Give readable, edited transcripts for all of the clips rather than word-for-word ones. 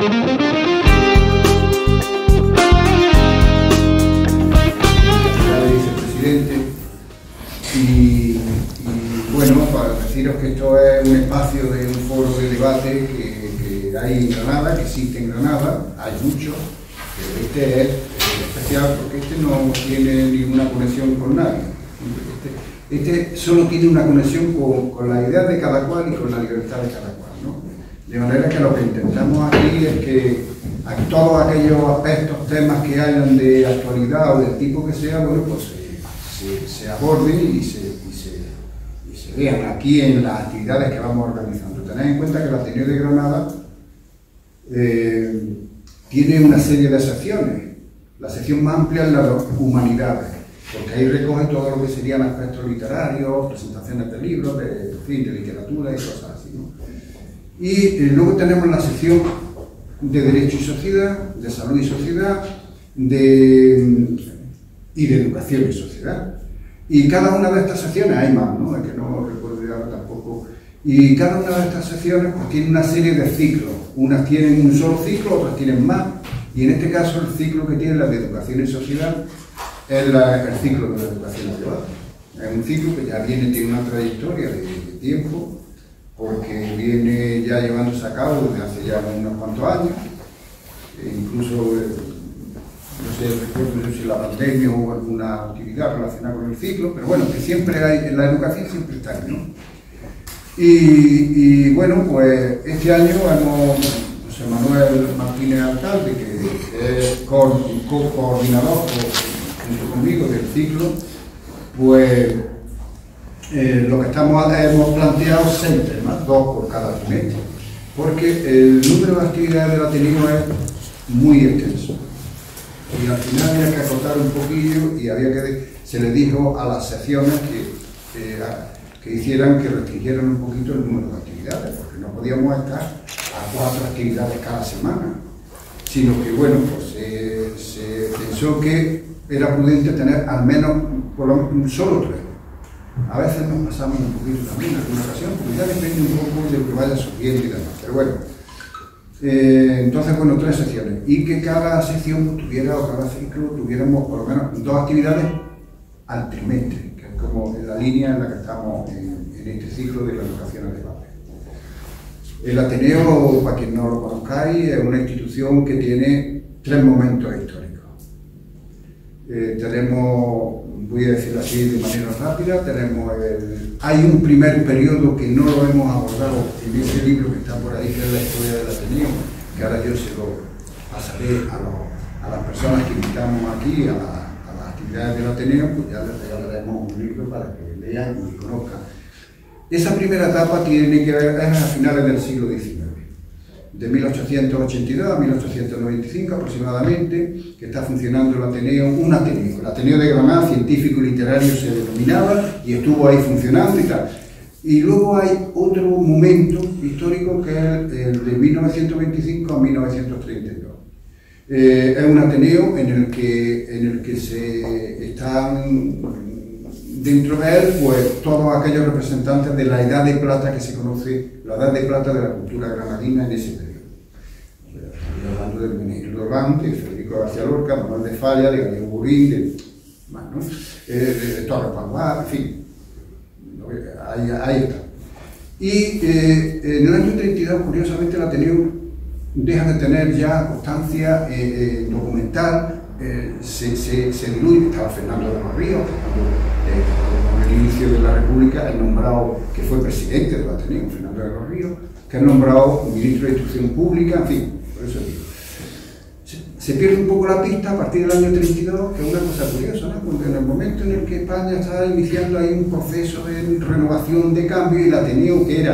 Vicepresidente, y bueno, para deciros que esto es un espacio de un foro de debate que hay en Granada, que existe en Granada, hay muchos, pero este es especial porque este no tiene ninguna conexión con nadie. Este solo tiene una conexión con la idea de cada cual y con la libertad de cada cual, ¿no? De manera que lo que intentamos aquí es que a todos aquellos aspectos, temas que hayan de actualidad o del tipo que sea, bueno, pues se aborden y se vean aquí en las actividades que vamos organizando. Tened en cuenta que el Ateneo de Granada tiene una serie de secciones. La sección más amplia es la de humanidades, porque ahí recoge todo lo que serían aspectos literarios, presentaciones de libros, de literatura y cosas así, ¿no? Y luego tenemos la sección de Derecho y Sociedad, de Salud y Sociedad, y de Educación y Sociedad. Y cada una de estas secciones, hay más, ¿no? Es que no recuerdo ahora tampoco. Y cada una de estas secciones pues tiene una serie de ciclos. Unas tienen un solo ciclo, otras tienen más. Y en este caso el ciclo que tiene la de Educación y Sociedad es el ciclo de la educación privada. Es un ciclo que ya tiene una trayectoria de tiempo, porque viene ya llevándose a cabo desde hace ya unos cuantos años. Incluso, no sé, recuerdo si la pandemia o alguna actividad relacionada con el ciclo, pero bueno, que siempre hay, en la educación siempre está ahí, ¿no? Y bueno, pues este año hemos, José Manuel Martínez Alcalde, que es co-coordinador junto conmigo del ciclo, pues lo que hemos planteado 6 temas, 2 por cada trimestre, porque el número de actividades del Ateneo es muy extenso. Y al final había que acotar un poquillo y se le dijo a las secciones que hicieran, que restringieran un poquito el número de actividades, porque no podíamos estar a 4 actividades cada semana, sino que, bueno, pues se pensó que era prudente tener al menos solo 3. A veces nos pasamos un poquito también en alguna ocasión, porque ya depende un poco de lo que vaya subiendo y demás, pero bueno. Entonces, bueno, 3 secciones, y que cada sección tuviera, o cada ciclo, tuviéramos por lo menos 2 actividades al trimestre, que es como la línea en la que estamos en este ciclo de la educación al debate. El Ateneo, para quien no lo conozcáis, es una institución que tiene 3 momentos históricos. Tenemos, voy a decirlo así de manera rápida, hay un primer periodo que no lo hemos abordado en ese libro que está por ahí, que es la historia del Ateneo, que ahora yo se lo pasaré a las personas que invitamos aquí a las actividades del Ateneo, pues ya les regalaremos un libro para que lean y conozcan. Esa primera etapa tiene que ver, es a finales del siglo XIX, de 1882 a 1895 aproximadamente, que está funcionando el Ateneo, el Ateneo de Granada, científico y literario se denominaba, y estuvo ahí funcionando y tal. Y luego hay otro momento histórico que es el de 1925 a 1932. Es un Ateneo en el que se están dentro de él, pues, todos aquellos representantes de la Edad de Plata que se conoce, la Edad de Plata de la cultura granadina en ese periodo. Estoy hablando de Benito Durán, de Federico García Lorca, Manuel de Falla, de Gallego Burín, de Torres Palmar, en fin, ahí está. Y en el año 32, curiosamente, el Ateneo deja de tener ya constancia documental, se diluye. Estaba Fernando de los Ríos, con el inicio de la República, el nombrado, que fue presidente del Ateneo, Fernando de los Ríos, que es nombrado ministro de Instrucción Pública, en fin, por eso digo. Se pierde un poco la pista a partir del año 32, que es una cosa curiosa, ¿no? Porque en el momento en el que España estaba iniciando ahí un proceso de renovación, de cambio, y el Ateneo, que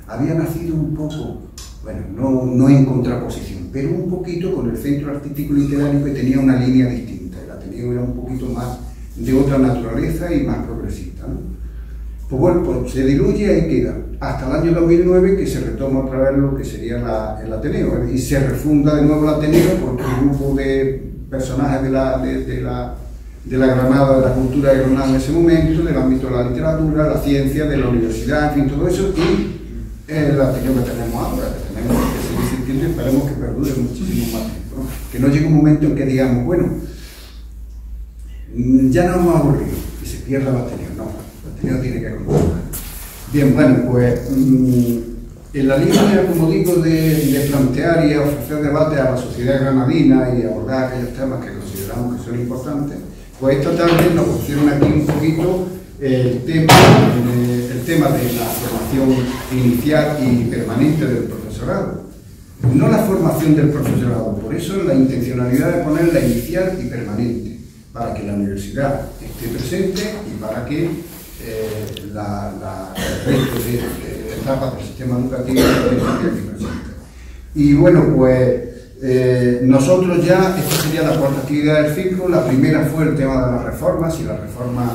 había nacido un poco, bueno, no en contraposición, pero un poquito con el Centro Artístico y Literario, que tenía una línea distinta. El Ateneo era un poquito más de otra naturaleza y más progresista, ¿no? Pues bueno, pues se diluye y queda hasta el año 2009, que se retoma otra vez lo que sería el Ateneo, y se refunda de nuevo el Ateneo porque un grupo de personajes de la Granada, de la cultura de Granada en ese momento, del ámbito de la literatura, la ciencia, de la universidad, en fin, todo eso, y el Ateneo que tenemos ahora, que se dice y esperemos que perdure muchísimo más tiempo, ¿no? Que no llegue un momento en que digamos, bueno, ya nos hemos aburrido, que se pierda la batería. No, la batería tiene que continuar. Bien, bueno, pues en la línea, como digo, de plantear y ofrecer debate a la sociedad granadina y abordar aquellos temas que consideramos que son importantes, pues esta tarde nos pusieron aquí un poquito el tema de la formación inicial y permanente del profesorado. No la formación del profesorado, por eso la intencionalidad de poner la inicial y permanente, para que la universidad esté presente y para que el resto de etapas del sistema educativo esté aquí presente. Y bueno, pues nosotros ya, esta sería la cuarta actividad del ciclo. La primera fue el tema de las reformas, si las reformas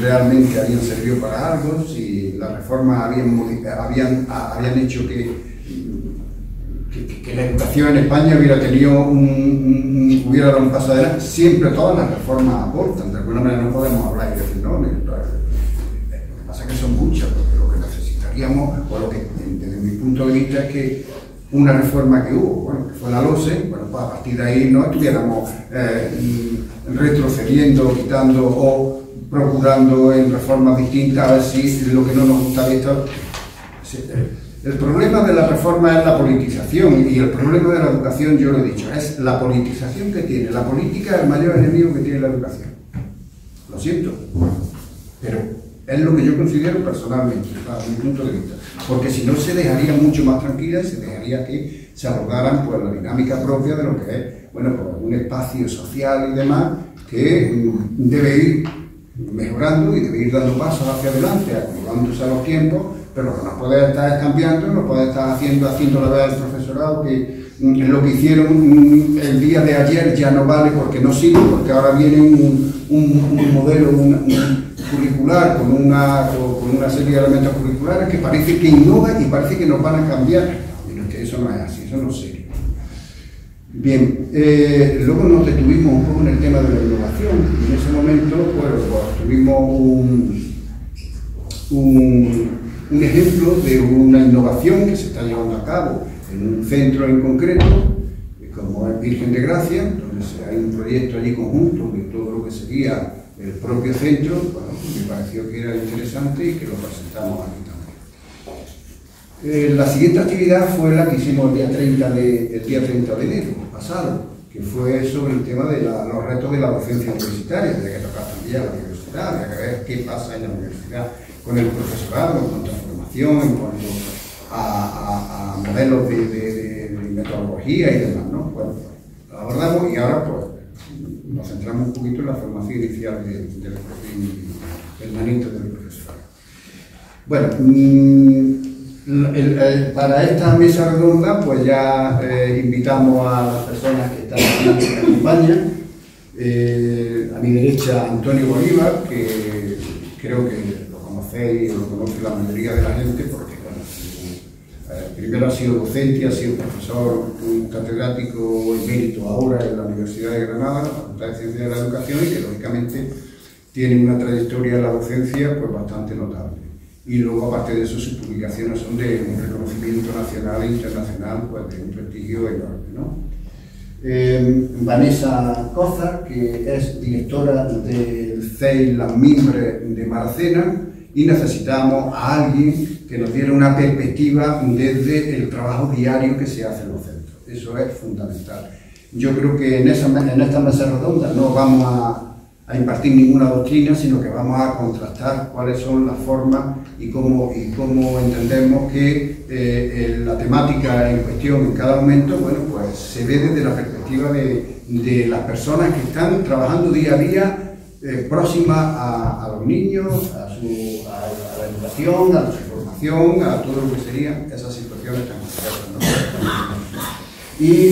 realmente habían servido para algo, si las reformas habían hecho que la educación en España hubiera dado un paso adelante. Siempre todas las reformas aportan, de alguna manera no podemos hablar y decir, no, lo que pasa es que son muchas, porque lo que necesitaríamos, o lo que desde mi punto de vista es que una reforma que hubo, bueno, que fue la LOSE, bueno, pues a partir de ahí no estuviéramos retrocediendo, quitando o procurando en reformas distintas a ver si lo que no nos gusta de esto. El problema de la reforma es la politización, y el problema de la educación, yo lo he dicho, es la politización que tiene. La política es el mayor enemigo que tiene la educación. Lo siento, pero es lo que yo considero personalmente, desde mi punto de vista. Porque si no, se dejaría mucho más tranquila y se dejaría que se abordaran pues, la dinámica propia de lo que es, bueno, pues, un espacio social y demás que debe ir mejorando y debe ir dando pasos hacia adelante, acomodándose a los tiempos, pero no puede estar cambiando, no puede estar haciendo la vez al profesorado que lo que hicieron el día de ayer ya no vale porque no sirve, porque ahora viene un modelo curricular con una serie de elementos curriculares que parece que innova y parece que nos van a cambiar. Pero es que eso no es así, eso no es serio. Bien, luego nos detuvimos un poco en el tema de la innovación, y en ese momento pues tuvimos un ejemplo de una innovación que se está llevando a cabo en un centro en concreto, como es Virgen de Gracia, donde hay un proyecto allí conjunto de todo lo que sería el propio centro. Bueno, me pareció que era interesante y que lo presentamos aquí también. La siguiente actividad fue la que hicimos el día 30 de enero pasado, que fue sobre el tema de los retos de la docencia universitaria, de que tocar también a la universidad, de que ver qué pasa en la universidad con el profesorado, en cuanto a formación, en cuanto a modelos de metodología y demás, ¿no? Bueno, lo abordamos y ahora pues nos centramos un poquito en la formación inicial del permanente del profesorado. Bueno, para esta mesa redonda pues ya invitamos a las personas que están aquí que nos acompañan. A mi derecha Antonio Bolívar, que creo que lo conocéis, lo conoce la mayoría de la gente, porque bueno, primero ha sido docente, ha sido profesor, un catedrático emérito ahora en la Universidad de Granada, la Facultad de Ciencias de la Educación, y que lógicamente tiene una trayectoria en la docencia pues bastante notable. Y luego, aparte de eso, sus publicaciones son de un reconocimiento nacional e internacional, pues de un prestigio enorme, ¿no? Vanessa Cozar, que es directora del CEI Las Mimbres de Maracena, y necesitamos a alguien que nos diera una perspectiva desde el trabajo diario que se hace en los centros. Eso es fundamental. Yo creo que en esta mesa redonda no vamos a impartir ninguna doctrina, sino que vamos a contrastar cuáles son las formas y cómo entendemos que la temática en cuestión en cada momento, bueno, pues se ve desde la perspectiva de las personas que están trabajando día a día próximas a los niños, a la educación, a su formación, a todo lo que serían esas situaciones tan complejas, ¿no? Y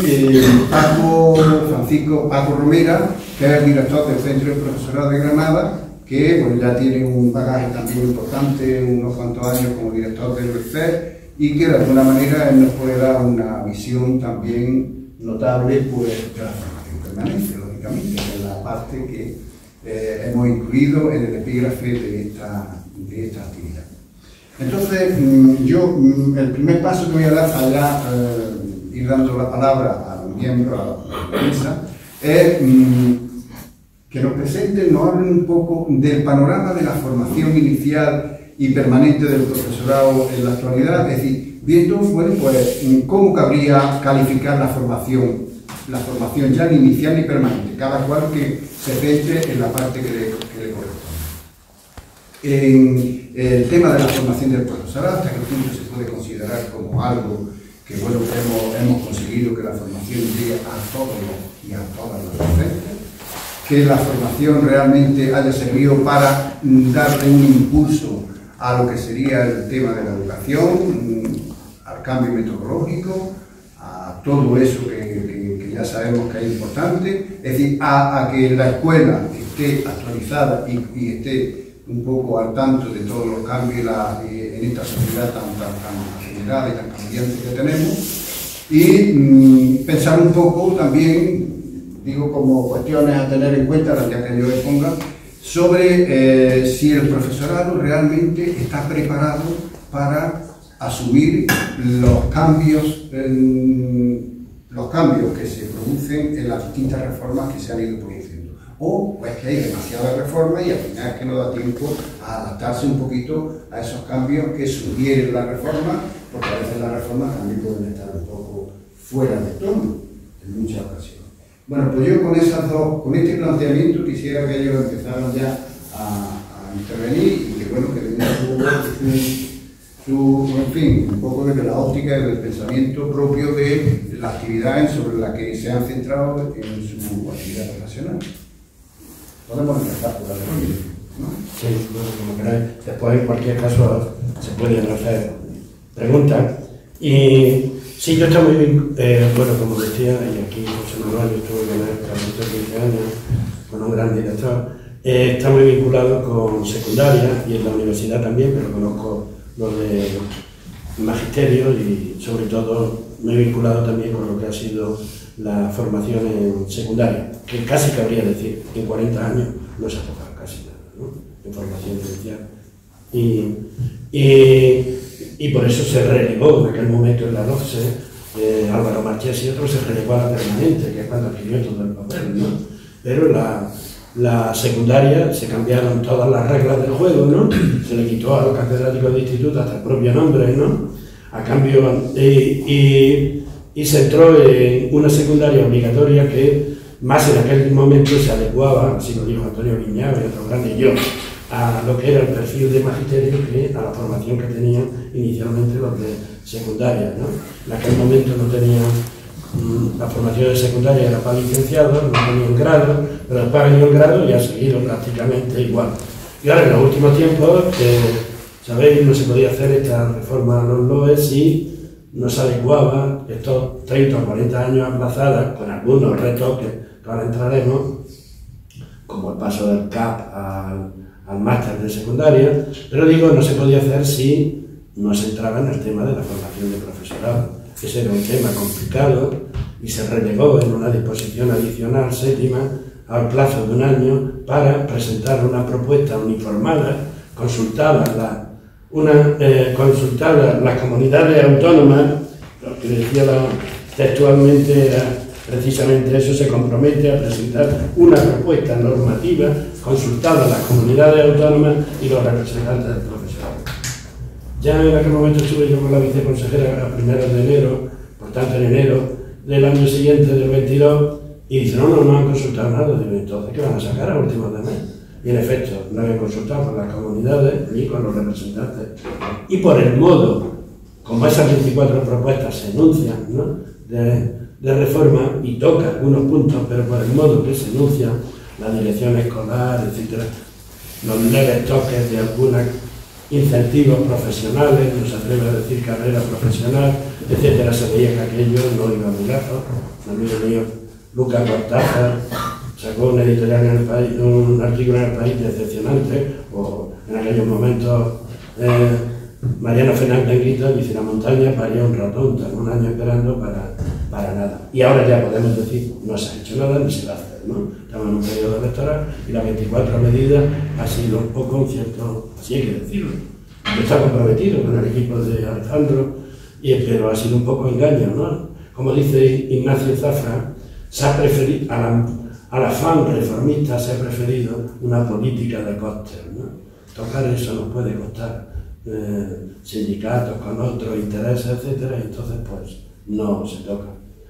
Paco Romera, que es el director del Centro de Profesorado de Granada, que bueno, ya tiene un bagaje también importante, unos cuantos años como director del CEI, y que de alguna manera él nos puede dar una visión también notable pues, de la formación permanente, lógicamente, que es la parte que hemos incluido en el epígrafe de esta actividad. Entonces, yo el primer paso que voy a dar allá ir dando la palabra a los miembros, a la mesa, es que nos presenten, nos hablen un poco del panorama de la formación inicial y permanente del profesorado en la actualidad, es decir, viendo, bueno, pues, cómo cabría calificar la formación ya ni inicial ni permanente, cada cual que se centre en la parte que le corresponde. En el tema de la formación del profesorado, hasta qué punto se puede considerar como algo que, bueno, hemos conseguido que la formación llegue a todos y a todas las docentes, que la formación realmente haya servido para darle un impulso a lo que sería el tema de la educación, al cambio metodológico, a todo eso que ya sabemos que es importante, es decir, a que la escuela esté actualizada y esté un poco al tanto de todos los cambios en esta sociedad tan acelerada y tan cambiante que tenemos, y pensar un poco también, digo, como cuestiones a tener en cuenta, las ya que yo exponga, sobre si el profesorado realmente está preparado para asumir los cambios que se producen en las distintas reformas que se han ido produciendo. O pues que hay demasiadas reformas y al final es que no da tiempo a adaptarse un poquito a esos cambios que sugieren la reforma, porque a veces las reformas también pueden estar un poco fuera de tono en muchas ocasiones. Bueno, pues yo con este planteamiento quisiera que ellos empezaran ya a intervenir y que, bueno, que tengan en fin, un poco de la óptica y del pensamiento propio de las actividades sobre las que se han centrado en su actividad profesional. Podemos empezar por la pregunta, ¿no? Sí, bueno, como queráis. Después, en cualquier caso, se pueden hacer preguntas. Y sí, yo estoy muy bien, bueno, como decía, y aquí José Manuel, yo estuve con él durante 15 años, con un gran director, está muy vinculado con secundaria y en la universidad también, pero conozco lo de magisterio y sobre todo me he vinculado también con lo que ha sido la formación en secundaria, que casi cabría decir que en 40 años no se ha tocado casi nada, ¿no? En formación inicial. Y por eso se relegó en aquel momento en la LOCSE, Álvaro Marchés y otros se relegó a la permanente, que es cuando adquirió todo el papel, ¿no? Pero la secundaria se cambiaron todas las reglas del juego, ¿no? Se le quitó a los catedráticos de instituto hasta el propio nombre, ¿no? A cambio, y se entró en una secundaria obligatoria que más en aquel momento se adecuaba, así lo dijo Antonio Viñao y otro grande, y yo, a lo que era el perfil de magisterio que a la formación que tenían inicialmente los de secundaria, ¿no? En aquel momento no tenían la formación de secundaria, era para licenciados, no tenían grado, pero después ha venido el grado y ha seguido prácticamente igual. Y ahora en los últimos tiempos, sabéis, no se podía hacer esta reforma a los LOE si no se adecuaba estos 30 o 40 años aplazadas, con algunos retoques que ahora entraremos, como el paso del CAP al máster de secundaria, pero digo, no se podía hacer si no se entraba en el tema de la formación de profesorado. Ese era un tema complicado y se relegó en una disposición adicional séptima al plazo de un año para presentar una propuesta uniformada, consultada las comunidades autónomas, lo que decía textualmente era precisamente eso, se compromete a presentar una propuesta normativa consultada a las comunidades autónomas y los representantes del profesorado. Ya en aquel momento estuve yo con la viceconsejera a primeros de enero, por tanto en enero del año siguiente, del 22, y dice, no han consultado nada. Digo, entonces, ¿qué van a sacar a últimos de mes? Y en efecto, no habían consultado con las comunidades ni con los representantes. Y por el modo, como esas 24 propuestas se enuncian, ¿no?, de reforma y toca algunos puntos, pero por el modo que se enuncia, la dirección escolar, etcétera, los leves toques de algunos incentivos profesionales, no se atreve a decir carrera profesional, etcétera, se veía que aquello no iba muy lejos. Amigo mío, Lucas Cortázar, sacó una editorial en el país, un artículo en el país decepcionante, o en aquellos momentos Mariano Fernández Grito dice: la montaña parió un ratón, tardó un año esperando para nada. Y ahora ya podemos decir, no se ha hecho nada ni se va a hacer, ¿no? Estamos en un periodo electoral y las 24 medidas ha sido un poco un cierto, así hay que decirlo. Yo estaba comprometido con el equipo de Alejandro, pero ha sido un poco engaño, ¿no? como dice Ignacio Zafra, se ha preferido, al afán reformista se ha preferido una política de costes, ¿no? Tocar eso nos puede costar sindicatos con otros intereses, etcétera, y entonces pues no se toca.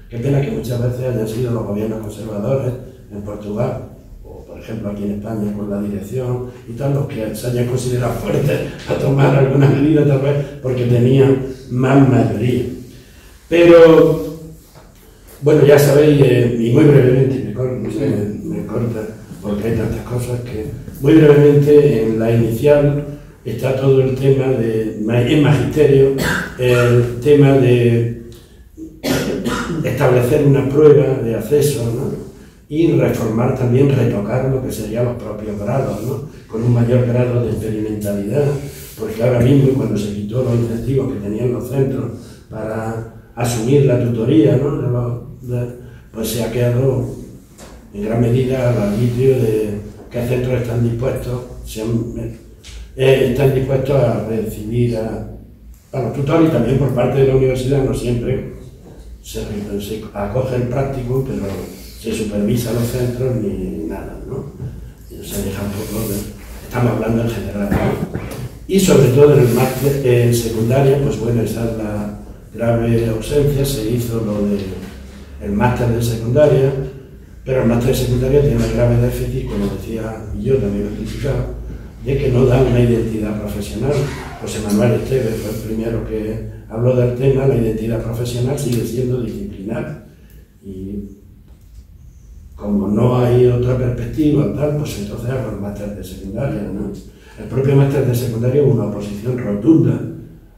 Qué pena que muchas veces hayan sido los gobiernos conservadores en Portugal, o por ejemplo aquí en España con la dirección y tal, los que se hayan considerado fuertes a tomar alguna medida tal vez porque tenían más mayoría. Pero, bueno, ya sabéis, y muy brevemente, me corta porque hay tantas cosas que, muy brevemente, en la inicial está todo el tema en magisterio, el tema de establecer una prueba de acceso, ¿no? Y reformar también, retocar lo que serían los propios grados, ¿no? Con un mayor grado de experimentalidad, porque ahora mismo, cuando se quitó los incentivos que tenían los centros para asumir la tutoría, ¿no? Pues se ha quedado en gran medida al arbitrio de qué centros están dispuestos a recibir a los tutores, y también por parte de la universidad. No siempre se acoge el práctico, pero se supervisa los centros ni nada, ¿no? Se deja un poco estamos hablando en general, ¿no? Y sobre todo en el máster, en secundaria, pues bueno, esa es la grave ausencia. Se hizo lo del máster de secundaria, pero el máster de secundaria tiene un grave déficit, como decía, y yo también lo he criticado, de que no da una identidad profesional. José Manuel Esteves fue el primero que habló del tema. La identidad profesional sigue siendo disciplinar, y como no hay otra perspectiva, tal, pues entonces hago el máster de secundaria, ¿no? El propio máster de secundaria es una oposición rotunda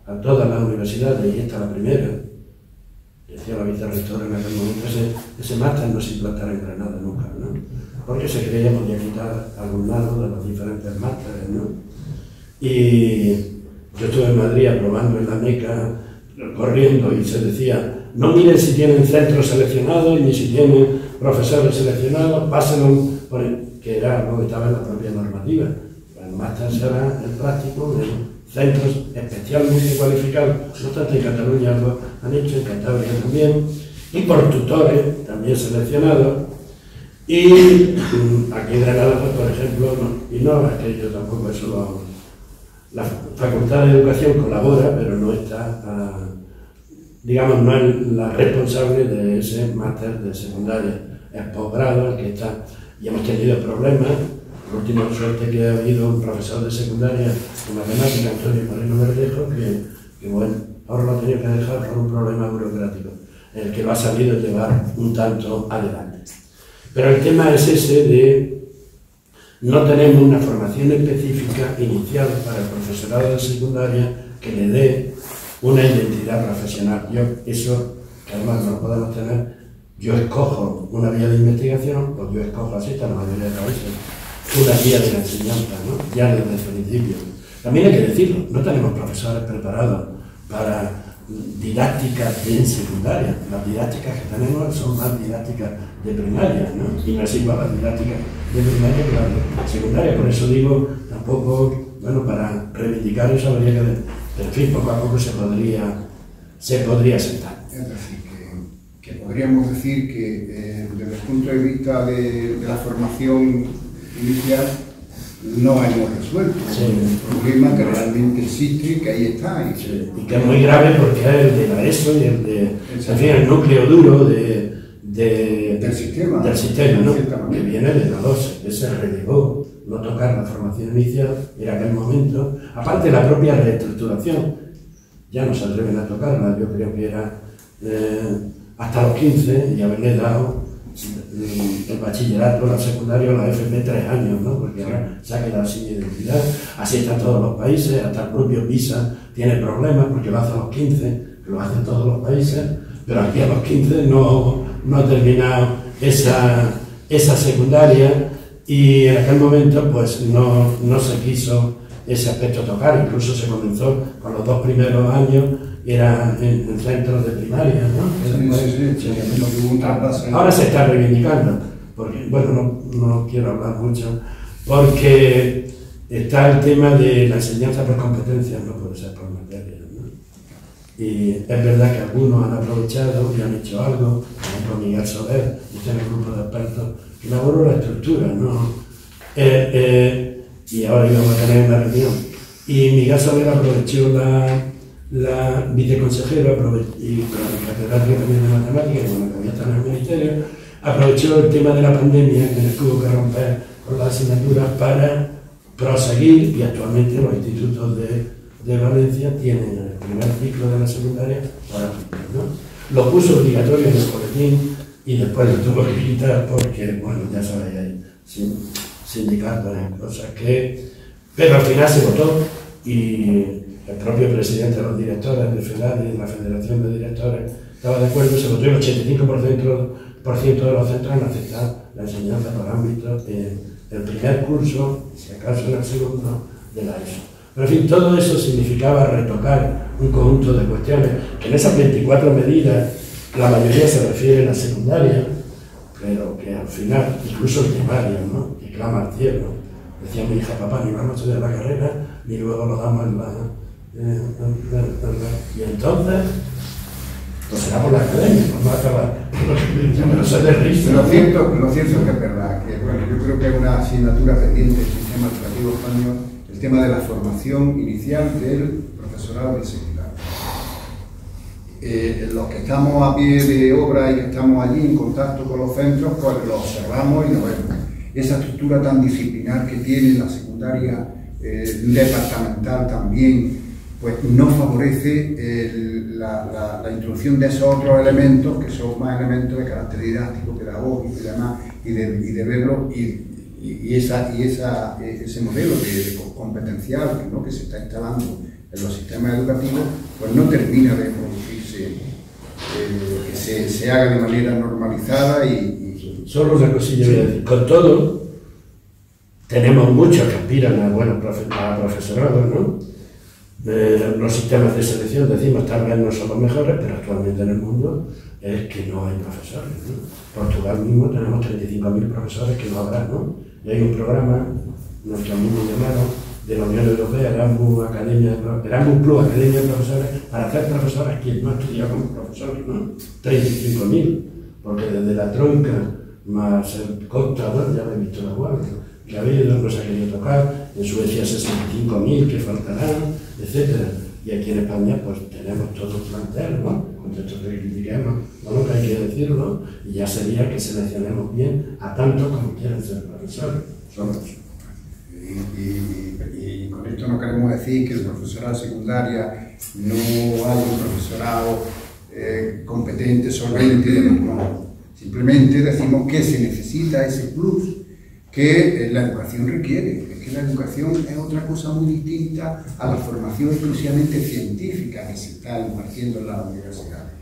a todas las universidades, y esta es la primera. Decía la vicerrectora en aquel momento, ese máster no se implantará en Granada nunca, ¿no? Porque se creía que podía quitar alumnado de los diferentes másteres, ¿no? Y yo estuve en Madrid aprobando en la MECA, corriendo, y se decía, no miren si tienen centros seleccionados, ni si tienen profesores seleccionados, pásenlo por que era algo que estaba en la propia normativa. El máster será el práctico en centros especialmente cualificados, no tanto en Cataluña lo han hecho, en Cantabria también, y por tutores también seleccionados. Y aquí en Granada, pues, por ejemplo, no, y no es que yo tampoco eso lo hago. La Facultad de Educación colabora, pero no está, digamos, no es la responsable de ese máster de secundaria. Es posgrado el que está, y hemos tenido problemas. La última suerte que ha habido un profesor de secundaria de matemática, Antonio Moreno Verdejo, que bueno, ahora lo ha tenido que dejar por un problema burocrático, el que lo ha sabido llevar un tanto adelante. Pero el tema es ese de no tenemos una formación específica inicial para el profesorado de secundaria que le dé una identidad profesional. Eso, que además no lo podemos tener, yo escojo una vía de investigación, o yo escojo, así está la mayoría de las veces, una vía de la enseñanza, ¿no? Ya desde el principio. También hay que decirlo, no tenemos profesores preparados para didácticas en secundaria. Las didácticas que tenemos son más didácticas de primaria, ¿no? Y no es igual las didácticas de primaria que las de secundaria. Por eso digo, tampoco, bueno, para reivindicar eso habría que, en fin, poco a poco se podría sentar. Es decir, que podríamos decir que desde el punto de vista de la formación inicial no hemos resuelto el problema que realmente existe, que ahí está. Y que es muy grave porque es el de la ESO y el de, en fin, el núcleo duro del sistema, ¿no? Que viene de la 12, que se relegó, no tocar la formación inicial en aquel momento, aparte de la propia reestructuración, ya no se atreven a tocarla. Yo creo que era hasta los 15 y haberle dado el bachillerato, la secundaria o la FP 3 años, ¿no? Porque ahora se ha quedado sin identidad. Así están todos los países, hasta el propio PISA tiene problemas porque lo hace a los 15, que lo hacen todos los países, pero aquí a los 15 no ha terminado esa secundaria, y en aquel momento pues no se quiso ese aspecto tocar. Incluso se comenzó con los 2 primeros años, era en centros de primaria, ¿no? Ahora se está reivindicando, porque, bueno, no quiero hablar mucho, porque está el tema de la enseñanza por competencias, no puede ser por materia, ¿no? Y es verdad que algunos han aprovechado y han hecho algo, por ejemplo Miguel Soler, y tiene un grupo de expertos que elaboró la estructura, ¿no? Y ahora íbamos a tener una reunión. Y Miguel Soler aprovechó la viceconsejera y con la catedrática también de matemáticas, que bueno, todavía está en el ministerio, aprovechó el tema de la pandemia, que tuvo que romper con las asignaturas para proseguir, y actualmente los institutos de Valencia tienen el primer ciclo de la secundaria para aplicar, ¿no? Lo puso obligatorio en el boletín y después lo tuvo que quitar porque, bueno, ya sabéis, hay sindicatos y cosas que... Pero al final se votó y el propio presidente de los directores de FEDADI, de la Federación de Directores, estaba de acuerdo, se votó y el 85% de los centros han aceptado la enseñanza por ámbito en el primer curso, si acaso en el segundo, de la ESO. Pero en fin, todo eso significaba retocar un conjunto de cuestiones, que en esas 24 medidas la mayoría se refieren a secundaria, pero que al final, incluso el primario, ¿no?, que clama al cielo. Decía mi hija, papá, ni vamos a estudiar la carrera, ni luego lo damos en la... Y entonces, pues será por la academia, pues va a acabar. Pero eso es de risa. Lo cierto es que es verdad, que bueno, yo creo que es una asignatura pendiente del sistema educativo español, el tema de la formación inicial del profesorado del secundario. Los que estamos a pie de obra y que estamos allí en contacto con los centros, pues lo observamos y lo vemos. Esa estructura tan disciplinar que tiene la secundaria departamental también, pues no favorece la introducción de esos otros elementos, que son más elementos de carácter didáctico, pedagógico y demás, y de verlo, y ese modelo de competencial, ¿no?, que se está instalando en los sistemas educativos, pues no termina de producirse, que se haga de manera normalizada y Solo una cosilla voy a decir. Con todo, tenemos muchos que aspiran a buenos profesorados, ¿no? Los sistemas de selección, decimos, tal vez no son los mejores, pero actualmente en el mundo es que no hay profesores, ¿no? Portugal mismo tenemos 35.000 profesores que no habrá, ¿no? Y hay un programa, nuestro mismo llamado, de la Unión Europea, Erasmus Plus Academia de Profesores, para hacer profesores quien no estudia como profesores, ¿no? 35.000, porque desde la Troika más el contador, ya he visto la guardia, que ha habido, no se ha querido tocar, en Suecia 65.000 que faltarán, etc. Y aquí en España pues tenemos todo un plantel, ¿no? En contexto que critiquemos, bueno, que hay que decirlo, y ya sería que seleccionemos bien a tantos como quieran ser profesores. Y con esto no queremos decir que el profesorado de secundaria no haya un profesorado competente, solvente y demás, no. Simplemente decimos que se necesita ese plus que la educación requiere. Es que la educación es otra cosa muy distinta a la formación exclusivamente científica que se está impartiendo en las universidades.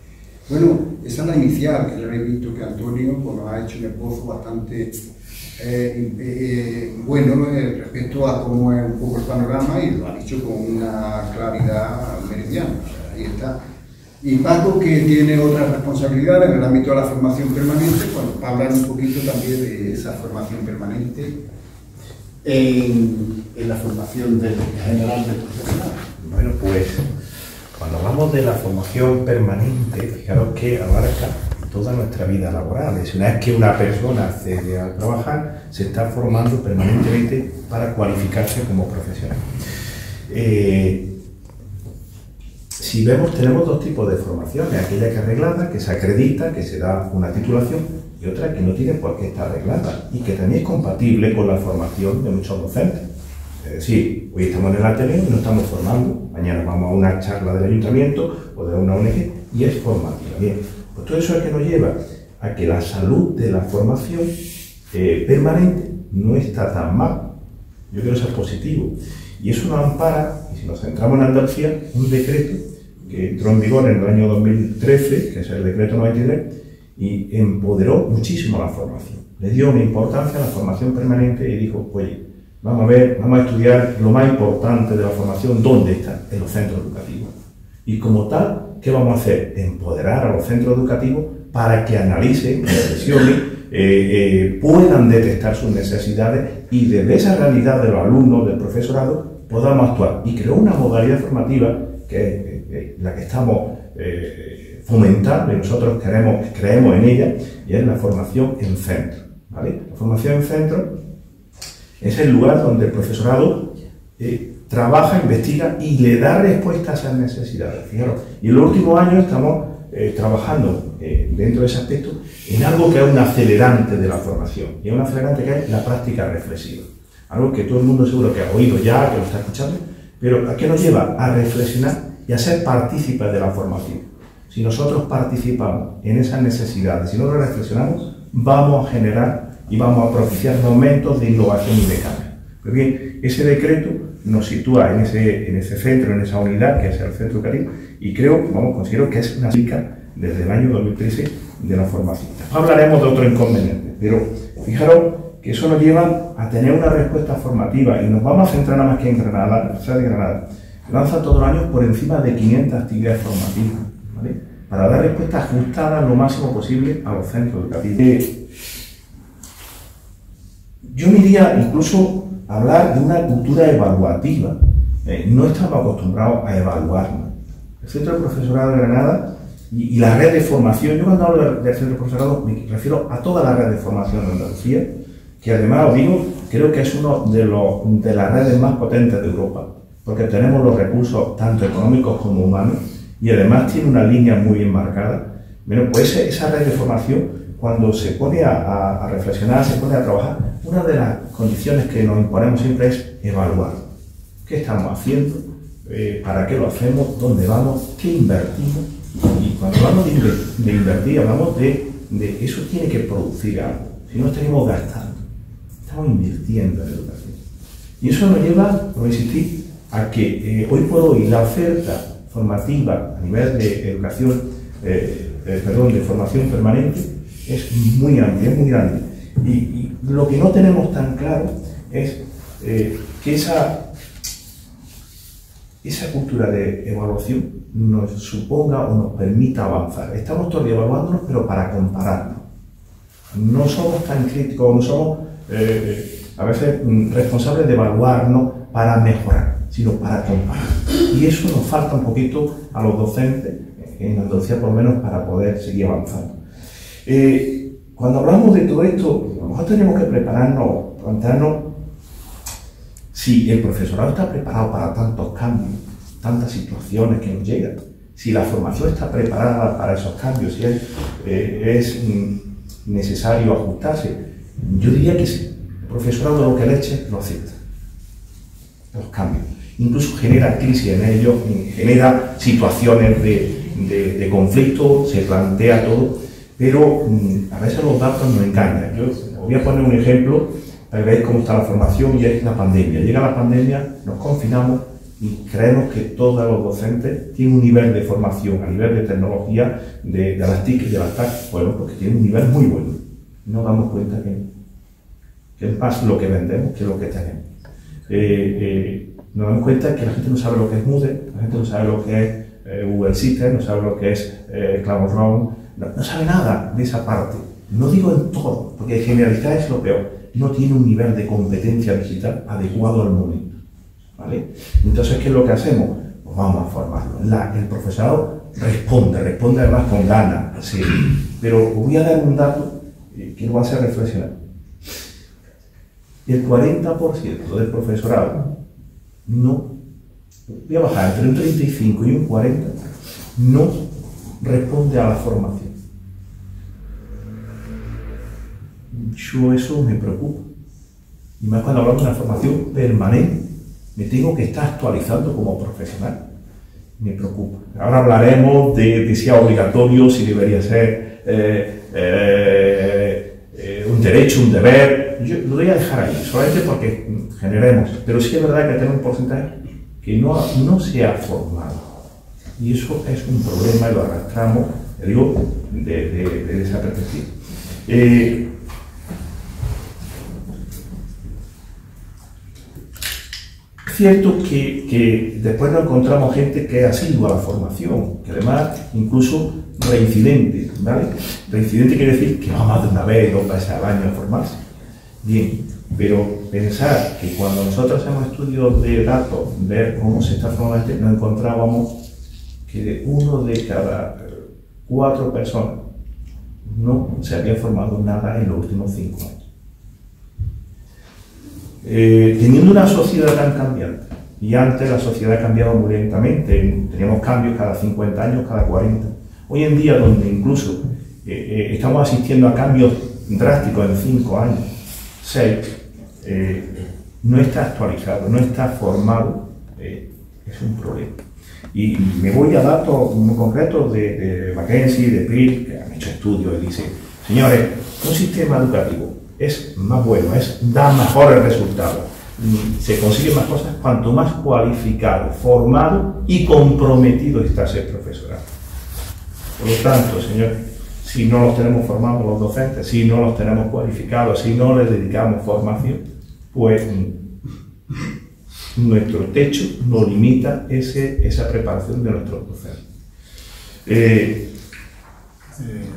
Bueno, esa es la inicial, que ya he visto que Antonio pues, nos ha hecho un esbozo bastante bueno respecto a cómo es un poco el panorama, y lo ha dicho con una claridad meridiana. O sea, ahí está. Y Paco, que tiene otras responsabilidades en el ámbito de la formación permanente, bueno, para hablar un poquito también de esa formación permanente. En la formación general del profesorado. Bueno, pues cuando hablamos de la formación permanente, fijaros que abarca toda nuestra vida laboral. Es una vez que una persona accede a trabajar, se está formando permanentemente para cualificarse como profesional. Si vemos, tenemos dos tipos de formaciones, aquella que es reglada, que se acredita, que se da una titulación, y otra que no tiene por qué estar reglada y que también es compatible con la formación de muchos docentes. Es decir, hoy estamos en el Ateneo y nos estamos formando, mañana vamos a una charla del ayuntamiento o de una ONG y es formativa. Bien, pues todo eso es que nos lleva a que la salud de la formación permanente no está tan mal. Yo creo que eso es positivo. Y eso nos ampara, y si nos centramos en Andalucía, un decreto que entró en vigor en el año 2013, que es el decreto 93, y empoderó muchísimo la formación. Le dio una importancia a la formación permanente y dijo, oye, vamos a ver, vamos a estudiar lo más importante de la formación, ¿dónde está? En los centros educativos. Y como tal, ¿qué vamos a hacer? Empoderar a los centros educativos para que analicen, reflexionen, puedan detectar sus necesidades y desde esa realidad de los alumnos, del profesorado, podamos actuar. Y creó una modalidad formativa que la que estamos fomentando y nosotros creemos en ella, y es la formación en centro, ¿vale? La formación en centro es el lugar donde el profesorado trabaja, investiga y le da respuesta a esas necesidades. Fijaros, y en los últimos años estamos trabajando dentro de ese aspecto en algo que es un acelerante de la formación, y es un acelerante que es la práctica reflexiva. Algo que todo el mundo seguro que ha oído ya, que lo está escuchando, pero ¿a qué nos lleva? A reflexionar y a ser partícipes de la formación. Si nosotros participamos en esas necesidades, si nosotros reflexionamos, vamos a generar y vamos a propiciar momentos de innovación y de cambio. Pues bien, ese decreto nos sitúa en ese centro, en esa unidad que es el Centro Caribe, y considero que es una chica desde el año 2013 de la formación. Hablaremos de otro inconveniente, pero fijaros que eso nos lleva a tener una respuesta formativa, y nos vamos a centrar nada más que en Granada. La Universidad de Granada lanza todos los años por encima de 500 actividades formativas, ¿vale?, para dar respuesta ajustada lo máximo posible a los centros educativos. Yo me iría incluso a hablar de una cultura evaluativa. No estamos acostumbrados a evaluarnos. El Centro de Profesorado de Granada y la red de formación, yo cuando hablo del Centro de Profesorado me refiero a toda la red de formación de Andalucía, que además os digo, creo que es uno de las redes más potentes de Europa, porque tenemos los recursos tanto económicos como humanos, y además tiene una línea muy bien marcada. Bueno, pues esa red de formación, cuando se pone a reflexionar, se pone a trabajar, una de las condiciones que nos imponemos siempre es evaluar. ¿Qué estamos haciendo? ¿Para qué lo hacemos? ¿Dónde vamos? ¿Qué invertimos? Y cuando hablamos de invertir, hablamos de eso tiene que producir algo. Si no estaríamos gastando, estamos invirtiendo en educación. Y eso nos lleva, por insistir, a que hoy por hoy la oferta formativa a nivel de educación, de formación permanente, es muy amplia, es muy grande. Y lo que no tenemos tan claro es que esa cultura de evaluación nos suponga o nos permita avanzar. Estamos todavía evaluándonos, pero para compararnos. No somos tan críticos, no somos a veces responsables de evaluarnos para mejorar, sino para comparar. Y eso nos falta un poquito a los docentes, en Andalucía por lo menos, para poder seguir avanzando. Cuando hablamos de todo esto, a lo mejor tenemos que prepararnos, plantearnos si el profesorado está preparado para tantos cambios, tantas situaciones que nos llegan, si la formación está preparada para esos cambios, si es necesario ajustarse. Yo diría que sí. El profesorado lo que le eche lo acepta, los cambios. Incluso genera crisis en ellos, genera situaciones de conflicto, se plantea todo, pero a veces los datos nos engañan. Yo os voy a poner un ejemplo para que veáis cómo está la formación, y es la pandemia. Llega la pandemia, nos confinamos y creemos que todos los docentes tienen un nivel de formación a nivel de tecnología, de las TIC y de las TAC, bueno, porque tienen un nivel muy bueno. No damos cuenta que es más lo que vendemos que lo que tenemos. Nos damos cuenta que la gente no sabe lo que es Moodle, la gente no sabe lo que es Google System, no sabe lo que es Classroom, no sabe nada de esa parte. No digo en todo, porque generalizar es lo peor. No tiene un nivel de competencia digital adecuado al momento, ¿vale? Entonces, ¿qué es lo que hacemos? Pues vamos a formarlo. El profesorado responde además con ganas, sí. Pero os voy a dar un dato que nos va a hacer reflexionar. El 40% del profesorado no, voy a bajar entre un 35 y un 40, no responde a la formación. Yo eso me preocupa. Y más cuando hablamos de una formación permanente, me tengo que estar actualizando como profesional. Me preocupa. Ahora hablaremos de si es obligatorio, si debería ser un derecho, un deber. Yo lo voy a dejar ahí, solamente porque generemos. Pero sí es verdad que tenemos un porcentaje que no se ha formado. Y eso es un problema y lo arrastramos, digo, de esa perspectiva. Es cierto que después nos encontramos gente que es asidua a la formación, que además incluso reincidente, ¿vale? Reincidente quiere decir que va más de una vez, 2 veces al año a formarse. Bien, pero pensar que cuando nosotros hacemos estudios de datos, ver cómo se está formando nos encontrábamos que 1 de cada 4 personas no se había formado nada en los últimos 5 años. Teniendo una sociedad tan cambiante, y antes la sociedad cambiaba muy lentamente, teníamos cambios cada 50 años, cada 40. Hoy en día, donde incluso estamos asistiendo a cambios drásticos en 5 años, 6, no está actualizado, no está formado, es un problema. Y me voy a datos muy concretos de McKinsey, de Pearce, que han hecho estudios y dicen, señores, un sistema educativo es más bueno, da mejores resultados, se consiguen más cosas cuanto más cualificado, formado y comprometido está ese profesorado. Por lo tanto, señores, si no los tenemos formados los docentes, si no los tenemos cualificados, si no les dedicamos formación, pues nuestro techo nos limita esa preparación de nuestros docentes.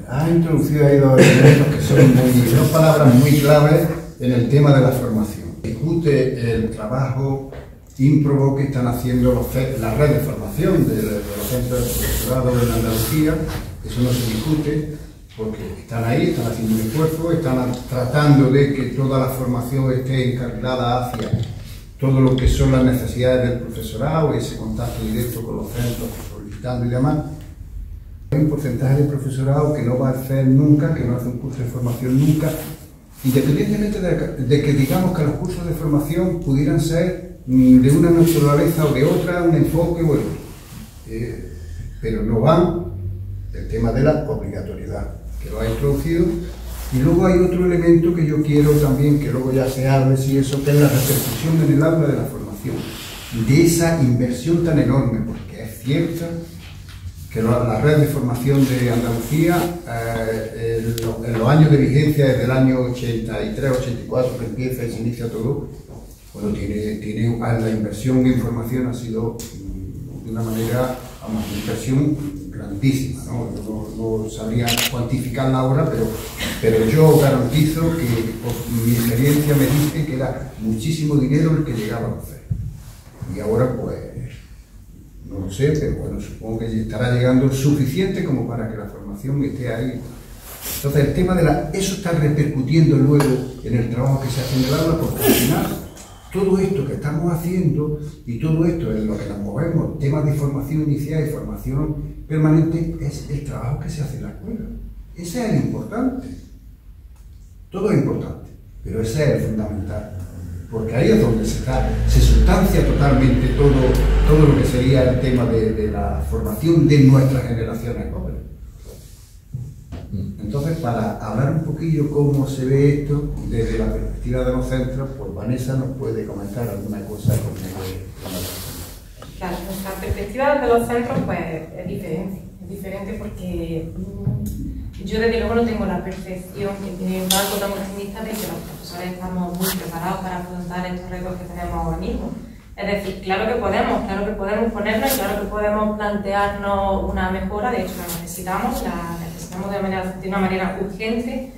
Ha introducido ahí 2 elementos que son 2 palabras muy claves en el tema de la formación. Discute el trabajo ímprobo que están haciendo la red de formación de los centros de profesorado en Andalucía. Eso no se discute porque están ahí, están haciendo un esfuerzo, están tratando de que toda la formación esté encarrilada hacia todo lo que son las necesidades del profesorado, ese contacto directo con los centros, solicitando y demás. Hay un porcentaje de profesorado que no va a hacer nunca, que no hace un curso de formación nunca, independientemente de que digamos que los cursos de formación pudieran ser de una naturaleza o de otra, un enfoque o el otro. Pero no van el tema de la obligatoriedad, que lo ha introducido. Y luego hay otro elemento que yo quiero también, que luego ya se hable, si eso, que es la repercusión en el aula de la formación, de esa inversión tan enorme, porque es cierto que la red de formación de Andalucía, en los años de vigencia, desde el año 83, 84, que empieza y se inicia todo, bueno, tiene la inversión en formación ha sido de una manera, vamos, una inversión grandísima, ¿no? No sabría cuantificarla ahora, pero yo garantizo que por mi experiencia me dice que era muchísimo dinero el que llegaba a hacer. Y ahora pues no lo sé, pero bueno, supongo que estará llegando suficiente como para que la formación esté ahí. Entonces el tema de eso está repercutiendo luego en el trabajo que se hace en el aula, porque al final todo esto que estamos haciendo y todo esto en lo que nos movemos, temas de formación inicial y formación permanente, es el trabajo que se hace en la escuela. Ese es el importante. Todo es importante, pero ese es el fundamental. Porque ahí es donde se sustancia totalmente todo lo que sería el tema de la formación de nuestras generaciones jóvenes. Entonces, para hablar un poquillo cómo se ve esto desde la perspectiva de los centros, pues Vanessa nos puede comentar alguna cosa Claro, nuestra perspectiva de los centros pues es diferente porque yo desde luego no tengo la percepción que tiene un marco tan optimista de que los profesores estamos muy preparados para afrontar estos retos que tenemos ahora mismo. Es decir, claro que podemos ponernos, claro que podemos plantearnos una mejora, de hecho la necesitamos de una manera urgente,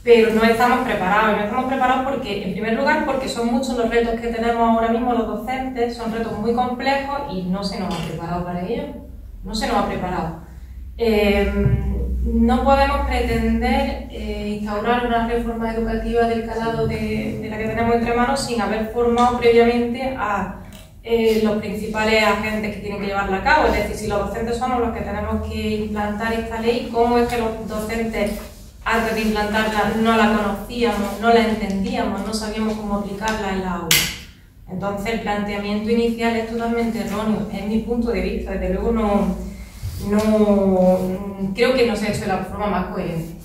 pero no estamos preparados. No estamos preparados porque, en primer lugar, porque son muchos los retos que tenemos ahora mismo los docentes, son retos muy complejos y no se nos ha preparado para ello. No se nos ha preparado. No podemos pretender instaurar una reforma educativa del calado de la que tenemos entre manos sin haber formado previamente a los principales agentes que tienen que llevarla a cabo. Es decir, si los docentes somos los que tenemos que implantar esta ley, ¿cómo es que los docentes antes de implantarla no la conocíamos, no la entendíamos, no sabíamos cómo aplicarla en la aula? Entonces el planteamiento inicial es totalmente erróneo, es mi punto de vista. Desde luego creo que no se ha hecho de la forma más coherente.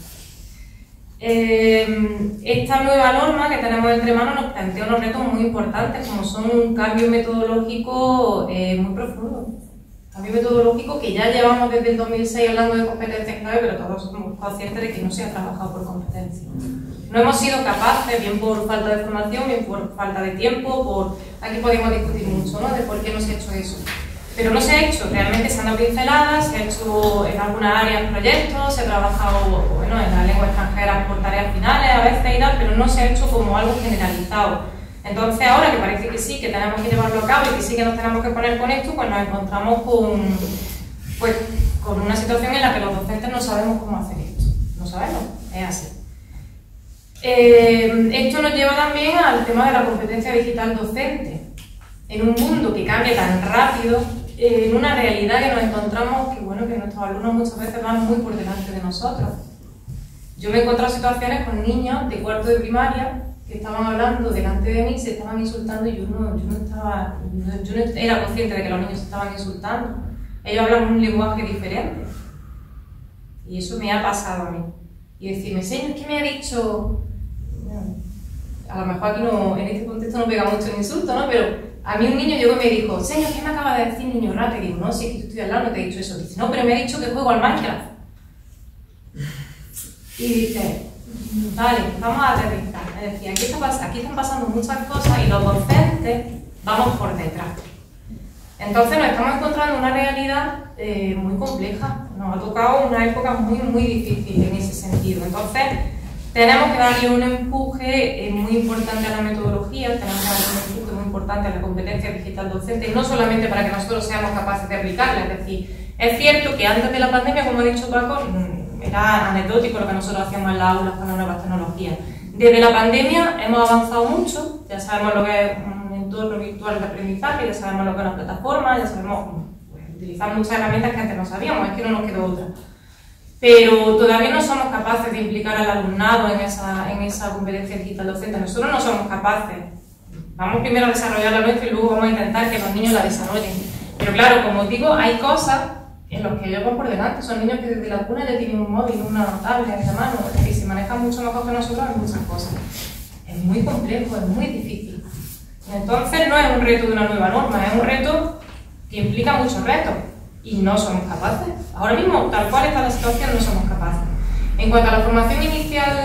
Esta nueva norma que tenemos entre manos nos plantea unos retos muy importantes, como son un cambio metodológico muy profundo. Cambio metodológico que ya llevamos desde el 2006 hablando de competencias clave, pero todos somos conscientes de que no se ha trabajado por competencias. No hemos sido capaces, bien por falta de formación, bien por falta de tiempo, aquí podemos discutir mucho, ¿no?, de por qué no se ha hecho eso. Pero no se ha hecho, realmente se han dado pinceladas, se ha hecho en algunas áreas proyectos, se ha trabajado en la lengua extranjera por tareas finales a veces y tal, pero no se ha hecho como algo generalizado. Entonces ahora que parece que sí, que tenemos que llevarlo a cabo y que sí que nos tenemos que poner con esto, pues nos encontramos pues con una situación en la que los docentes no sabemos cómo hacer esto. No sabemos, es así. Esto nos lleva también al tema de la competencia digital docente. En un mundo que cambia tan rápido, en una realidad que nos encontramos que, bueno, que nuestros alumnos muchas veces van muy por delante de nosotros. Yo me he encontrado situaciones con niños de cuarto de primaria que estaban hablando delante de mí, se estaban insultando y yo no era consciente de que los niños se estaban insultando. Ellos hablan un lenguaje diferente. Y eso me ha pasado a mí. Y decirme, señor, ¿qué me ha dicho? Bueno, a lo mejor aquí no, en este contexto no pega mucho el insulto, ¿no? Pero a mí un niño llegó y me dijo, señor, ¿qué me acaba de decir niño rata? Y digo, no, si es que yo estoy al lado, no te he dicho eso. Dice, no, pero me ha dicho que juego al Minecraft. Y dice, vale, vamos a aterrizar. Es decir, aquí están pasando muchas cosas y los docentes vamos por detrás. Entonces nos estamos encontrando una realidad muy compleja. Nos ha tocado una época muy difícil en ese sentido. Entonces tenemos que darle un empuje muy importante a la metodología, tenemos que darle un empuje muy importante a la competencia digital docente, no solamente para que nosotros seamos capaces de aplicarla. Es decir, es cierto que antes de la pandemia, como ha dicho Paco, era anecdótico lo que nosotros hacíamos en las aulas con las nuevas tecnologías. Desde la pandemia hemos avanzado mucho, ya sabemos lo que es un entorno virtual de aprendizaje, ya sabemos lo que es una plataforma, ya sabemos utilizar muchas herramientas que antes no sabíamos, es que no nos quedó otra. Pero todavía no somos capaces de implicar al alumnado en esa competencia digital docente. Nosotros no somos capaces. Vamos primero a desarrollar la nuestra y luego vamos a intentar que los niños la desarrollen. Pero claro, como os digo, hay cosas en las que ellos van por delante. Son niños que desde la cuna ya tienen un móvil, una tablet en la mano, es decir, se manejan mucho mejor que nosotros en muchas cosas. Es muy complejo, es muy difícil. Entonces no es un reto de una nueva norma, es un reto que implica muchos retos. Y no somos capaces. Ahora mismo, tal cual está la situación, no somos capaces. En cuanto a la formación inicial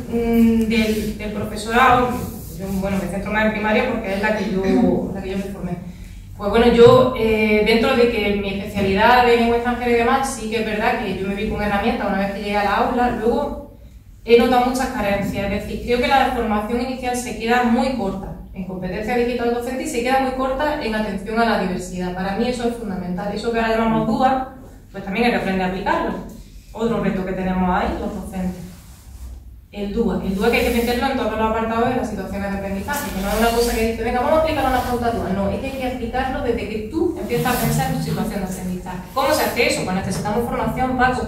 del profesorado, yo, bueno, me centro más en primaria porque es la que yo me formé. Pues bueno, yo, dentro de que mi especialidad de lengua extranjera y demás, sí que es verdad que yo me vi con herramientas una vez que llegué a la aula, luego he notado muchas carencias. Es decir, creo que la formación inicial se queda muy corta en competencia digital docente y se queda muy corta en atención a la diversidad. Para mí eso es fundamental. Eso que ahora llamamos DUA, pues también hay que aprender a aplicarlo. Otro reto que tenemos ahí, los docentes. El DUA que hay que meterlo en todos los apartados de las situaciones de aprendizaje, que no es una cosa que dice, venga, vamos a aplicar una pauta DUA. No, es que hay que aplicarlo desde que tú empiezas a pensar en tu situación de aprendizaje. ¿Cómo se hace eso? Pues necesitamos formación, Paco.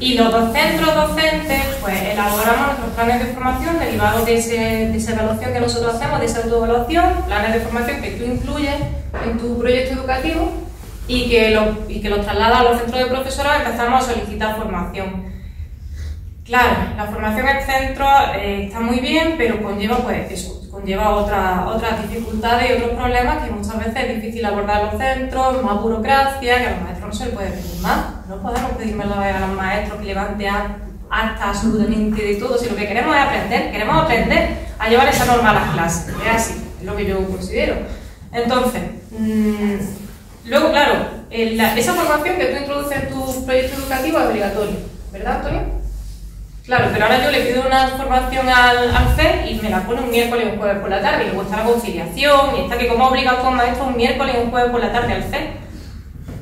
Y los centros docentes, pues elaboramos nuestros planes de formación derivados de esa evaluación que nosotros hacemos, de esa autoevaluación, planes de formación que tú incluyes en tu proyecto educativo y que los trasladas a los centros de profesorado y empezamos a solicitar formación. Claro, la formación en centro está muy bien, pero conlleva, pues eso, conlleva otras dificultades y otros problemas que muchas veces es difícil abordar en los centros, más burocracia, que a los maestros no se les puede pedir más. No podemos pedirme a los maestros que levanten hasta absolutamente de todo, si lo que queremos es aprender a llevar esa norma a las clases. Es así, es lo que yo considero. Entonces, luego, claro, esa formación que tú introduces en tu proyecto educativo es obligatoria, ¿verdad, Antonio? Claro, pero ahora yo le pido una formación al CES y me la pone un miércoles y un jueves por la tarde, y luego está la conciliación, y está que como obligado con maestros un miércoles y un jueves por la tarde al CES.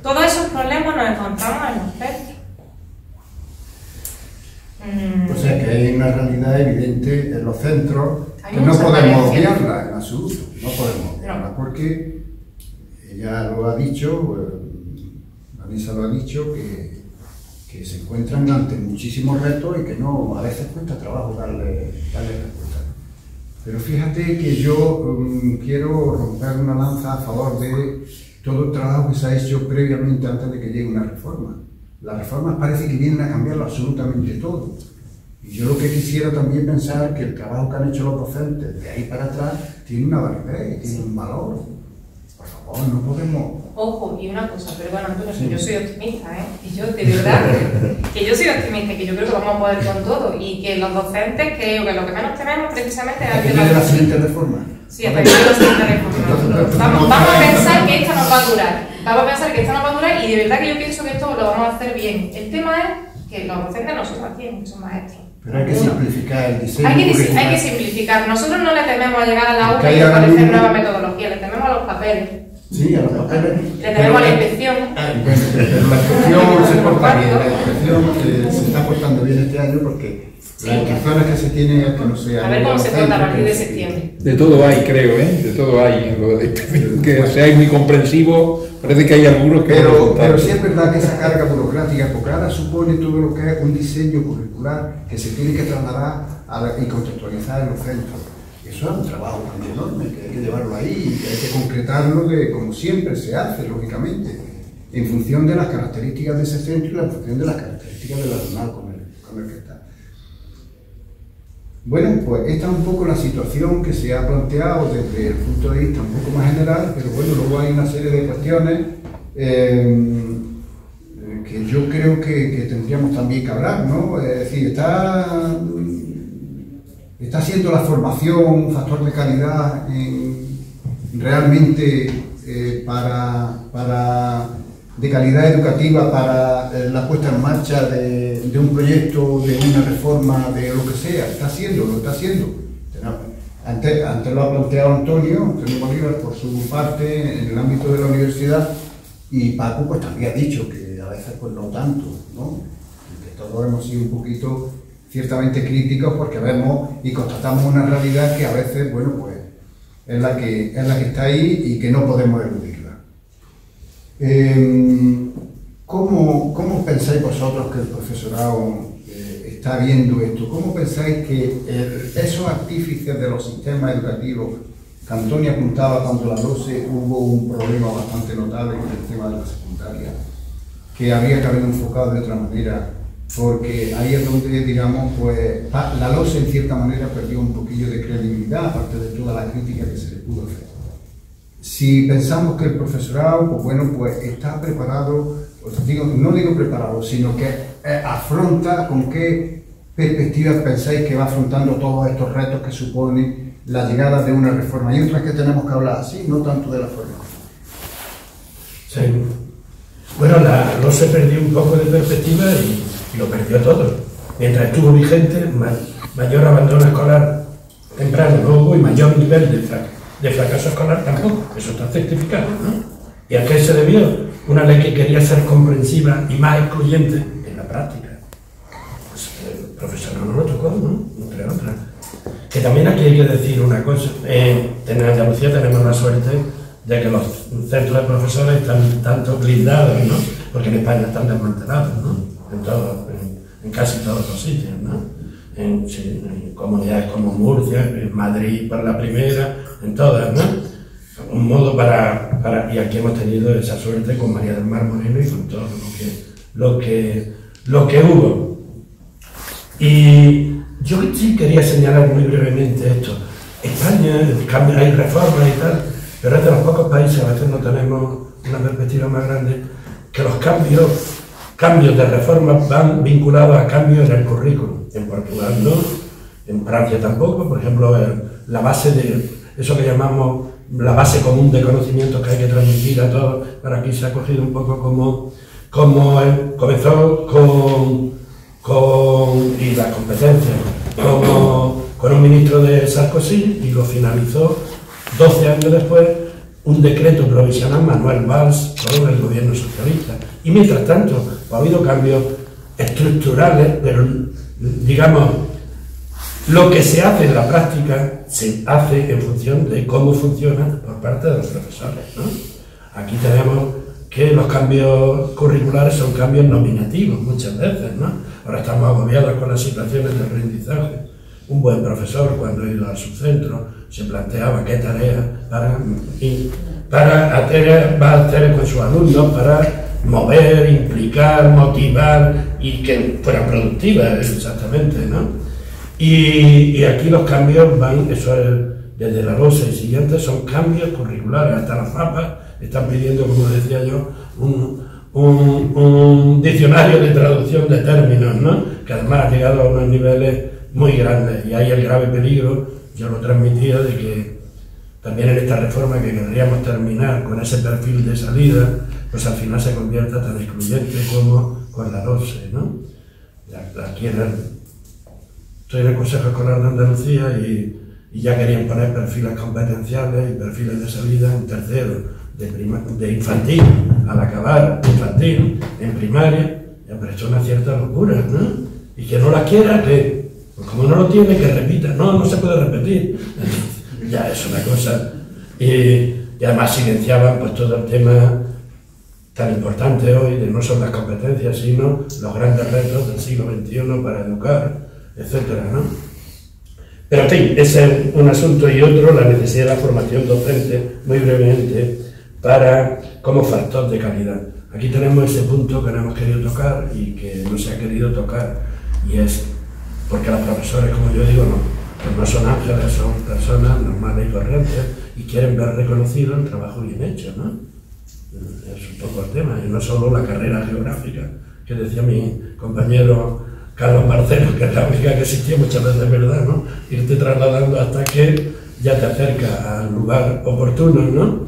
Todos esos problemas nos encontramos en los CES. O sea que hay una realidad evidente en los centros que no podemos obviarla en absoluto, no podemos obviarla, porque ella lo ha dicho, Vanessa lo ha dicho, que se encuentran ante muchísimos retos y que no, a veces cuesta trabajo darle respuesta. Pero fíjate que yo quiero romper una lanza a favor de todo el trabajo que se ha hecho previamente antes de que llegue una reforma. Las reformas parece que vienen a cambiarlo absolutamente todo. Y yo lo que quisiera también pensar que el trabajo que han hecho los docentes de ahí para atrás tiene una validez, tiene un valor. Por favor, no podemos... Ojo, y una cosa, pero bueno, Antonio, sí. Yo soy optimista, y yo de verdad que yo soy optimista, que yo creo que vamos a poder con todo y que los docentes creo que lo que menos tenemos precisamente es que la siguiente reforma. Sí, hasta que la siguiente reforma. Vamos a pensar que esta nos va a durar, y de verdad que yo pienso que esto lo vamos a hacer bien. El tema es que los docentes no son aquí, muchos maestros. Pero hay que simplificar el diseño. Hay que simplificar. Nosotros no le tememos a llegar a la aula y a aparecer nuevas metodologías, le tememos a los papeles. Sí, a los papeles. Le tenemos la inspección. Bueno, pero la inspección se porta bien, la inspección se está portando bien este año porque las instrucciones que se tienen es que no sea... A ver cómo se porta a partir de septiembre. De todo hay, creo, ¿eh? De todo hay. Que seáis muy comprensivos, parece que hay algunos que... Pero sí es verdad que esa carga burocrática, porque ahora supone todo lo que es un diseño curricular que se tiene que trasladar y contextualizar en los centros. Eso es un trabajo tan enorme que hay que llevarlo ahí, que hay que concretarlo como siempre se hace, lógicamente, en función de las características de ese centro y en función de las características del alumnado con el que está. Bueno, pues esta es un poco la situación que se ha planteado desde el punto de vista un poco más general, pero bueno, luego hay una serie de cuestiones que yo creo que tendríamos también que hablar, ¿no? Es decir, está siendo la formación un factor de calidad realmente de calidad educativa para la puesta en marcha de un proyecto, de una reforma, de lo que sea. Lo está haciendo. Antes lo ha planteado Antonio Bolívar por su parte en el ámbito de la universidad, y Paco pues también ha dicho que a veces pues no tanto, ¿no? Que todos hemos sido un poquito ciertamente críticos porque vemos y constatamos una realidad que a veces, bueno, pues es la que está ahí y que no podemos eludirla. ¿Cómo pensáis vosotros que el profesorado está viendo esto? ¿Cómo pensáis que esos artífices de los sistemas educativos que Antonio apuntaba cuando la LOSE hubo un problema bastante notable con el tema de la secundaria, que habría que haber enfocado de otra manera? Porque ahí es donde, digamos, pues la LOSE en cierta manera perdió un poquillo de credibilidad, aparte de toda la crítica que se le pudo hacer. Si pensamos que el profesorado, pues bueno, pues está preparado, no digo preparado, sino que afronta, con qué perspectivas pensáis que va afrontando todos estos retos que supone la llegada de una reforma. Y otras que tenemos que hablar así, no tanto de la formación. Sí. Bueno, la LOSE perdió un poco de perspectiva y lo perdió todo. Mientras estuvo vigente, mayor abandono escolar temprano no hubo y mayor nivel de fracaso escolar tampoco. Eso está certificado, ¿no? ¿Y a qué se debió? Una ley que quería ser comprensiva y más excluyente en la práctica. Pues el profesor no lo tocó, ¿no? Entre otras. Que también aquí hay que decir una cosa. En Andalucía tenemos la suerte de que los centros de profesores están tanto blindados, ¿no? Porque en España están desmantelados, ¿no? En casi todos los sitios, ¿no? En comunidades como Murcia, en Madrid por la primera, en todas, ¿no? Un modo y aquí hemos tenido esa suerte con María del Mar Moreno y con todo lo que hubo. Y yo sí quería señalar muy brevemente esto. España, hay reformas y tal, pero es de los pocos países, a veces no tenemos una perspectiva más grande, que los cambios de reformas van vinculados a cambios en el currículum. En Portugal no, en Francia tampoco. Por ejemplo, la base de eso que llamamos la base común de conocimientos que hay que transmitir a todos, para aquí se ha cogido un poco como comenzó y las competencias, con un ministro de Sarkozy, y lo finalizó 12 años después un decreto provisional, Manuel Valls, con el gobierno socialista. Y mientras tanto, ha habido cambios estructurales, pero digamos, lo que se hace en la práctica se hace en función de cómo funciona por parte de los profesores, ¿no? Aquí tenemos que los cambios curriculares son cambios nominativos muchas veces, ¿no? Ahora estamos agobiados con las situaciones de aprendizaje. Un buen profesor, cuando ha ido a su centro, se planteaba qué tarea va a hacer con sus alumnos para mover, implicar, motivar y que fueran productivas, exactamente, ¿no? Y aquí los cambios van, eso es desde la LOSE y siguientes, son cambios curriculares. Hasta las mapas están pidiendo, como decía yo, un diccionario de traducción de términos, ¿no? Que además ha llegado a unos niveles muy grandes, y hay el grave peligro, yo lo transmitía, de que también en esta reforma que querríamos terminar con ese perfil de salida, pues al final se convierta tan excluyente como con la LOSE, ¿no? Aquí estoy en el Consejo Escolar de Andalucía y ya querían poner perfiles competenciales y perfiles de salida en tercero de infantil, al acabar infantil, en primaria, pero esto es una cierta locura, ¿no? Y que no la quiera, que pues como no lo tiene, que repita. No se puede repetir. Ya es una cosa. Y además silenciaban pues todo el tema tan importante hoy de no solo las competencias, sino los grandes retos del siglo XXI para educar, etcétera, ¿no? Pero en fin, ese es un asunto, y otro, la necesidad de la formación docente, muy brevemente, como factor de calidad. Aquí tenemos ese punto que no hemos querido tocar y que no se ha querido tocar, y es porque los profesores, como yo digo, no son ángeles, son personas normales y corrientes y quieren ver reconocido el trabajo bien hecho, ¿no? Es un poco el tema, y no solo la carrera geográfica, que decía mi compañero Carlos Marcelo, que es la única que existía muchas veces, ¿verdad?, ¿no? Irte trasladando hasta que ya te acerca al lugar oportuno, ¿no?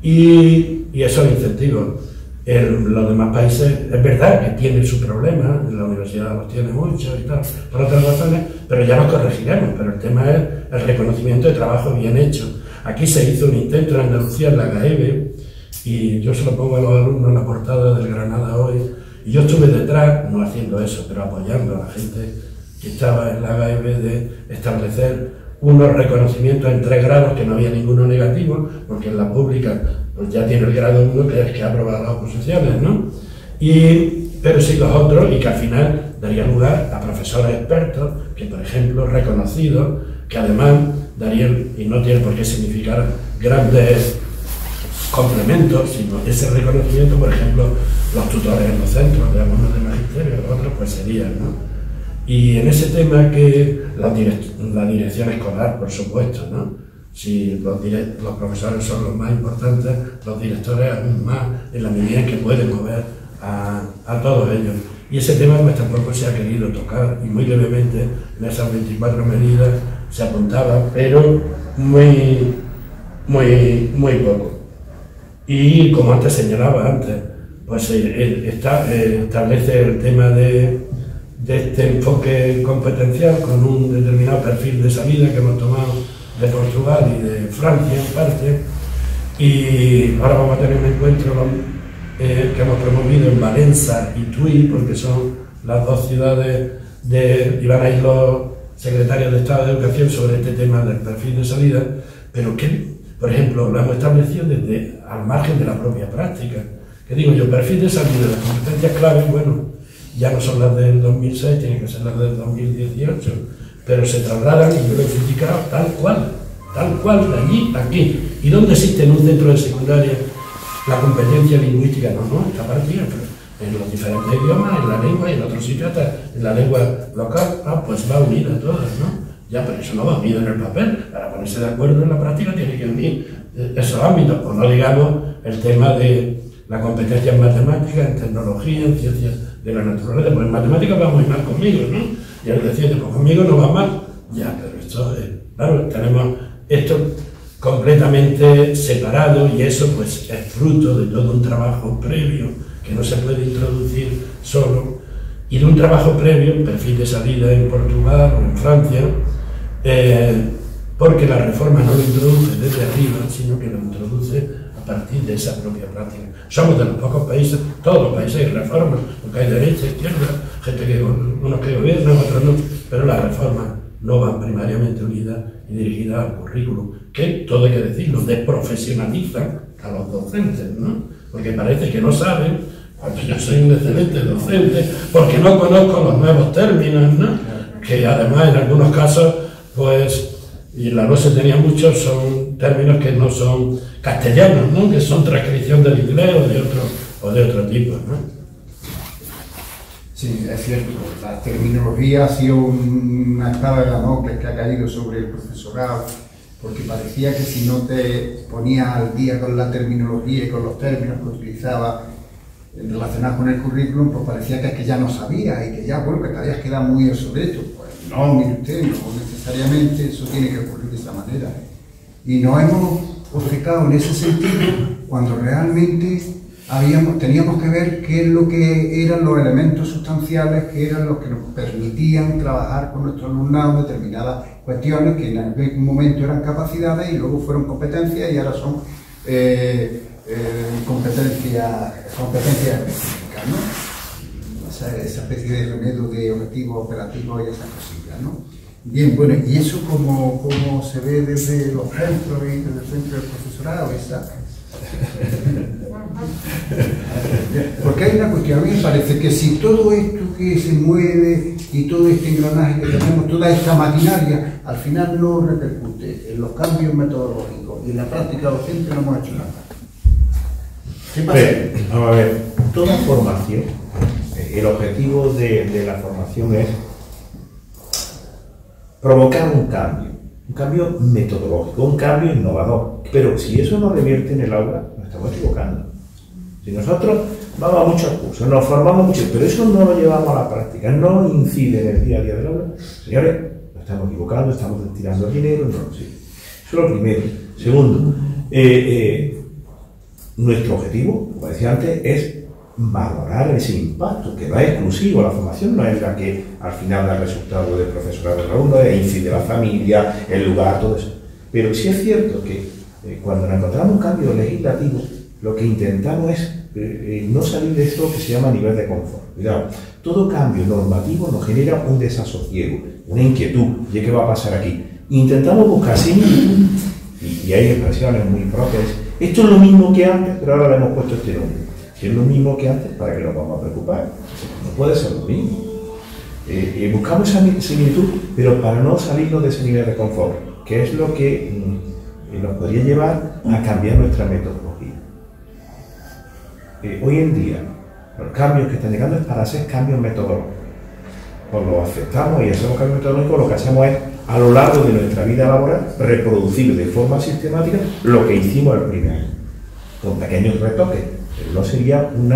Y esos incentivos. Los demás países, es verdad que tienen su problema, la universidad los tiene muchos y tal, por otras razones, pero ya los corregiremos. Pero el tema es el reconocimiento de trabajo bien hecho. Aquí se hizo un intento en Andalucía, en la GAEB, y yo se lo pongo a los alumnos en la portada del Granada Hoy, y yo estuve detrás, no haciendo eso, pero apoyando a la gente que estaba en la GAEB de establecer unos reconocimientos en 3 grados, que no había ninguno negativo, porque en la pública pues ya tiene el grado 1, que es que ha aprobado las oposiciones, ¿no? Pero sí los otros, y que al final daría lugar a profesores expertos, que por ejemplo reconocidos, que además darían, y no tiene por qué significar grandes complementos, sino ese reconocimiento, por ejemplo, los tutores en los centros de algunos de magisterio, otros pues serían, ¿no? Y en ese tema que la dirección escolar, por supuesto, ¿no? Si los profesores son los más importantes, los directores aún más, en la medida en que pueden mover a todos ellos. Y ese tema pues tampoco se ha querido tocar, y muy levemente en esas 24 medidas se apuntaba, pero muy poco. Y como antes señalaba pues establece el tema de este enfoque competencial con un determinado perfil de salida que hemos tomado de Portugal y de Francia en parte, y ahora vamos a tener un encuentro que hemos promovido en Valencia y Tui, porque son las dos ciudades y van a ir los secretarios de Estado de Educación sobre este tema del perfil de salida, pero que, por ejemplo, lo hemos establecido desde al margen de la propia práctica. Que digo yo, perfil de salida, las competencias claves, bueno, ya no son las del 2006, tienen que ser las del 2018, pero se trasladan, y yo lo he criticado tal cual, de allí a aquí. ¿Y dónde existe en un centro de secundaria la competencia lingüística? No, está partida en los diferentes idiomas, en la lengua, y en otros sitios en la lengua local. Pues va unida a todas, ¿no? Ya, pero eso no va unido en el papel. Para ponerse de acuerdo en la práctica tiene que unir esos ámbitos, o no digamos el tema de la competencia en matemáticas, en tecnología, en ciencias de la naturaleza. Pues en matemáticas va muy mal conmigo, ¿no? Y él decía, pues conmigo no va mal. Ya, pero esto, claro, tenemos esto completamente separado, y eso pues es fruto de todo un trabajo previo que no se puede introducir solo, y de un trabajo previo, perfil de salida en Portugal o en Francia, porque la reforma no lo introduce desde arriba, sino que lo introduce a partir de esa propia práctica. Somos de los pocos países, todos los países hay reformas, porque hay derecha, izquierda, unos que gobiernan, otros no, pero las reformas no van primariamente unidas y dirigidas al currículum, que, todo hay que decirlo, desprofesionalizan a los docentes, ¿no? Porque parece que no saben, cuando yo soy un excelente docente, porque no conozco los nuevos términos, ¿no? Que además en algunos casos, pues, y en la NOS se tenía muchos, son términos que no son castellanos, ¿no? Que son transcripción del inglés o de otro tipo, ¿no? Sí, es cierto. La terminología ha sido una espada de Damocles que ha caído sobre el profesorado, porque parecía que si no te ponías al día con la terminología y con los términos que utilizaba relacionados con el currículum, pues parecía que ya no sabía y que ya, bueno, que te habías quedado muy obsoleto. Pues no, mire usted, no necesariamente eso tiene que ocurrir de esa manera. Y nos hemos obcecado en ese sentido cuando realmente teníamos que ver qué es lo que eran los elementos sustanciales, que eran los que nos permitían trabajar con nuestro alumnado determinadas cuestiones que en algún momento eran capacidades y luego fueron competencias y ahora son competencias específicas, ¿no? Esa especie de remedio de objetivos operativos y esas cosillas, ¿no? Bien, bueno, ¿y eso cómo se ve desde los centros y desde el centro del profesorado? Porque hay una cuestión, a mí me parece que si todo esto que se mueve y todo este engranaje que tenemos, toda esta maquinaria, al final no repercute en los cambios metodológicos y en la práctica docente, no hemos hecho nada. ¿Qué pasa? Vamos a ver, toda formación, el objetivo de la formación es provocar un cambio metodológico, un cambio innovador. Pero si eso no revierte en el aula, nos estamos equivocando. Si nosotros vamos a muchos cursos, nos formamos mucho, pero eso no lo llevamos a la práctica, no incide en el día a día del aula, señores, nos estamos equivocando, estamos tirando dinero, no lo sé. Eso es lo primero. Segundo, nuestro objetivo, como decía antes, es valorar ese impacto, que no es exclusivo, la formación no es la que al final da el resultado del profesorado del alumno, incide la familia, el lugar, todo eso. Pero sí es cierto que cuando nos encontramos un cambio legislativo, lo que intentamos es no salir de esto que se llama nivel de confort. Cuidado, todo cambio normativo nos genera un desasosiego, una inquietud, ¿y qué va a pasar aquí? Intentamos buscar similitud, y hay expresiones muy propias. Esto es lo mismo que antes, pero ahora le hemos puesto este nombre. Si es lo mismo que antes, ¿para qué nos vamos a preocupar? No puede ser lo mismo. Buscamos esa similitud, pero para no salirnos de ese nivel de confort, que es lo que nos podría llevar a cambiar nuestra metodología. Hoy en día, los cambios que están llegando es para hacer cambios metodológicos. Pues lo aceptamos y hacemos cambios metodológicos, lo que hacemos es, a lo largo de nuestra vida laboral, reproducir de forma sistemática lo que hicimos el primer año, con pequeños retoques. Pero no sería un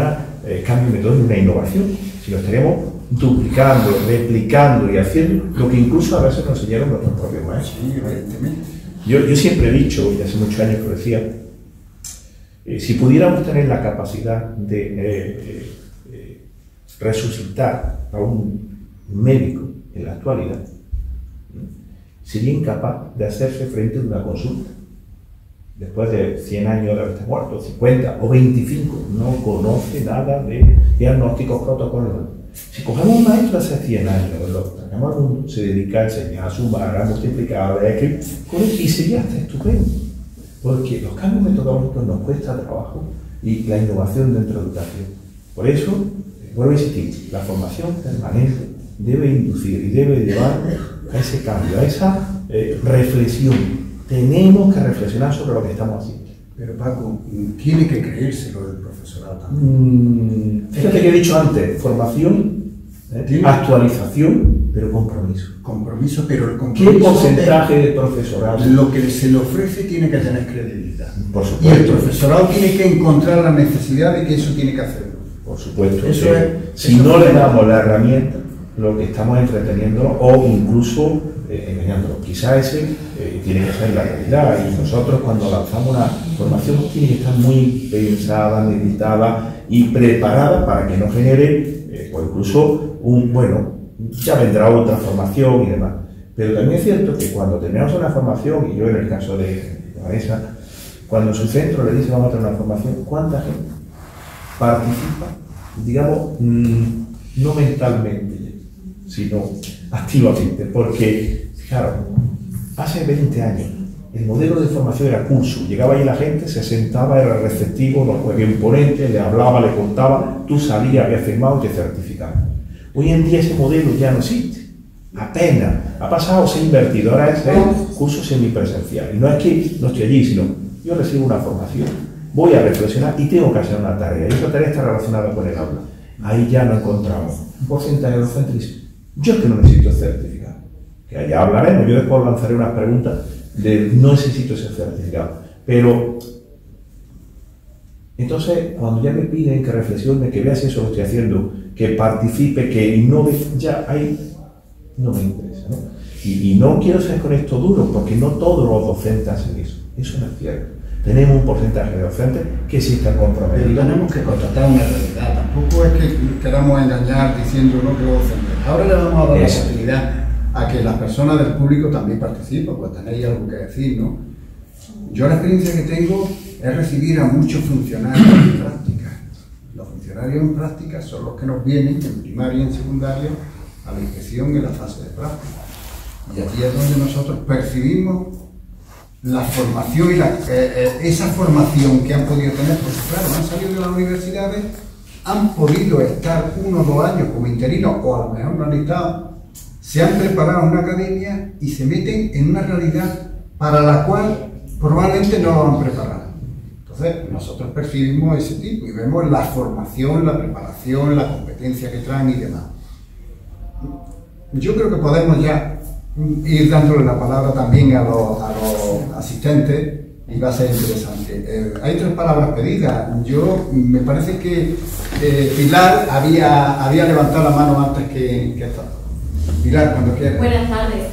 cambio metodológico, una innovación, sino estaríamos duplicando, replicando y haciendo lo que incluso a veces nos enseñaron nuestros propios maestros. Sí, evidentemente. Yo siempre he dicho, y hace muchos años que lo decía, si pudiéramos tener la capacidad de resucitar a un médico en la actualidad, sería incapaz de hacerse frente a una consulta. Después de 100 años de haber muerto, 50 o 25, no conoce nada de diagnósticos protocolarios. Si cogemos un maestro hace 100 años, lo traemos al mundo, se dedica a enseñar, a sumar, a multiplicar, a escribir, y sería hasta estupendo. Porque los cambios metodológicos nos cuesta trabajo y la innovación dentro de la educación. Por eso, vuelvo a insistir, la formación permanente debe inducir y debe llevar a ese cambio, a esa reflexión. Tenemos que reflexionar sobre lo que estamos haciendo. Pero Paco, tiene que creérselo el profesorado también. Fíjate que he dicho antes, formación, actualización, pero compromiso. Compromiso, pero el compromiso... ¿Qué porcentaje de profesorado? Lo que se le ofrece tiene que tener credibilidad. Por Y supuesto. el profesorado tiene que encontrar la necesidad de que eso tiene que hacerlo. Por supuesto. Eso si no le damos la herramienta, lo que estamos entreteniéndolo o incluso engañándolo. Quizá ese tiene que ser la realidad, y nosotros cuando lanzamos una formación tiene que estar muy pensada, meditada y preparada para que no genere o incluso ya vendrá otra formación y demás. Pero también es cierto que cuando tenemos una formación, y yo en el caso de Vanessa, cuando su centro le dice vamos a tener una formación, ¿cuánta gente participa? Digamos, no mentalmente, sino activamente, porque, claro, hace 20 años el modelo de formación era curso, llegaba ahí la gente, se sentaba, era receptivo, no había un ponente, le hablaba, le contaba, tú salías, habías firmado y te certificaban. Hoy en día ese modelo ya no existe, apenas, ha pasado, se ha invertido, ahora es el curso semipresencial, y no es que no estoy allí, sino yo recibo una formación, voy a reflexionar y tengo que hacer una tarea, y esa tarea está relacionada con el aula. Ahí ya no encontramos un porcentaje de docentes dice, yo es que no necesito el certificado, que allá hablaremos, yo después lanzaré unas preguntas de no necesito ese certificado, pero entonces cuando ya me piden que reflexione, que vea si eso lo estoy haciendo, que participe, que innove, ya ahí no me interesa, ¿no? Y no quiero ser con esto duro, porque no todos los docentes hacen eso no es cierto. Tenemos un porcentaje de docentes que sí están comprometidos. Pero tenemos que contratar una realidad, tampoco es que queramos engañar diciendo no que los docentes. Ahora le vamos a dar la oportunidad a que las personas del público también participen, pues tenéis algo que decir, ¿no? Yo la experiencia que tengo es recibir a muchos funcionarios en práctica. Los funcionarios en práctica son los que nos vienen en primaria y en secundaria a la inspección en la fase de práctica. Y aquí es donde nosotros percibimos la formación y esa formación que han podido tener, porque claro, han salido de las universidades, han podido estar 1 o 2 años como interinos, o a lo mejor no han estado, se han preparado en una academia y se meten en una realidad para la cual probablemente no lo han preparado. Entonces, nosotros percibimos ese tipo y vemos la formación, la preparación, la competencia que traen y demás. Yo creo que podemos ya ir dándole la palabra también a los asistentes y va a ser interesante. Hay 3 palabras pedidas. Me parece que Pilar había levantado la mano antes que esta. Pilar, cuando quieras. Buenas tardes.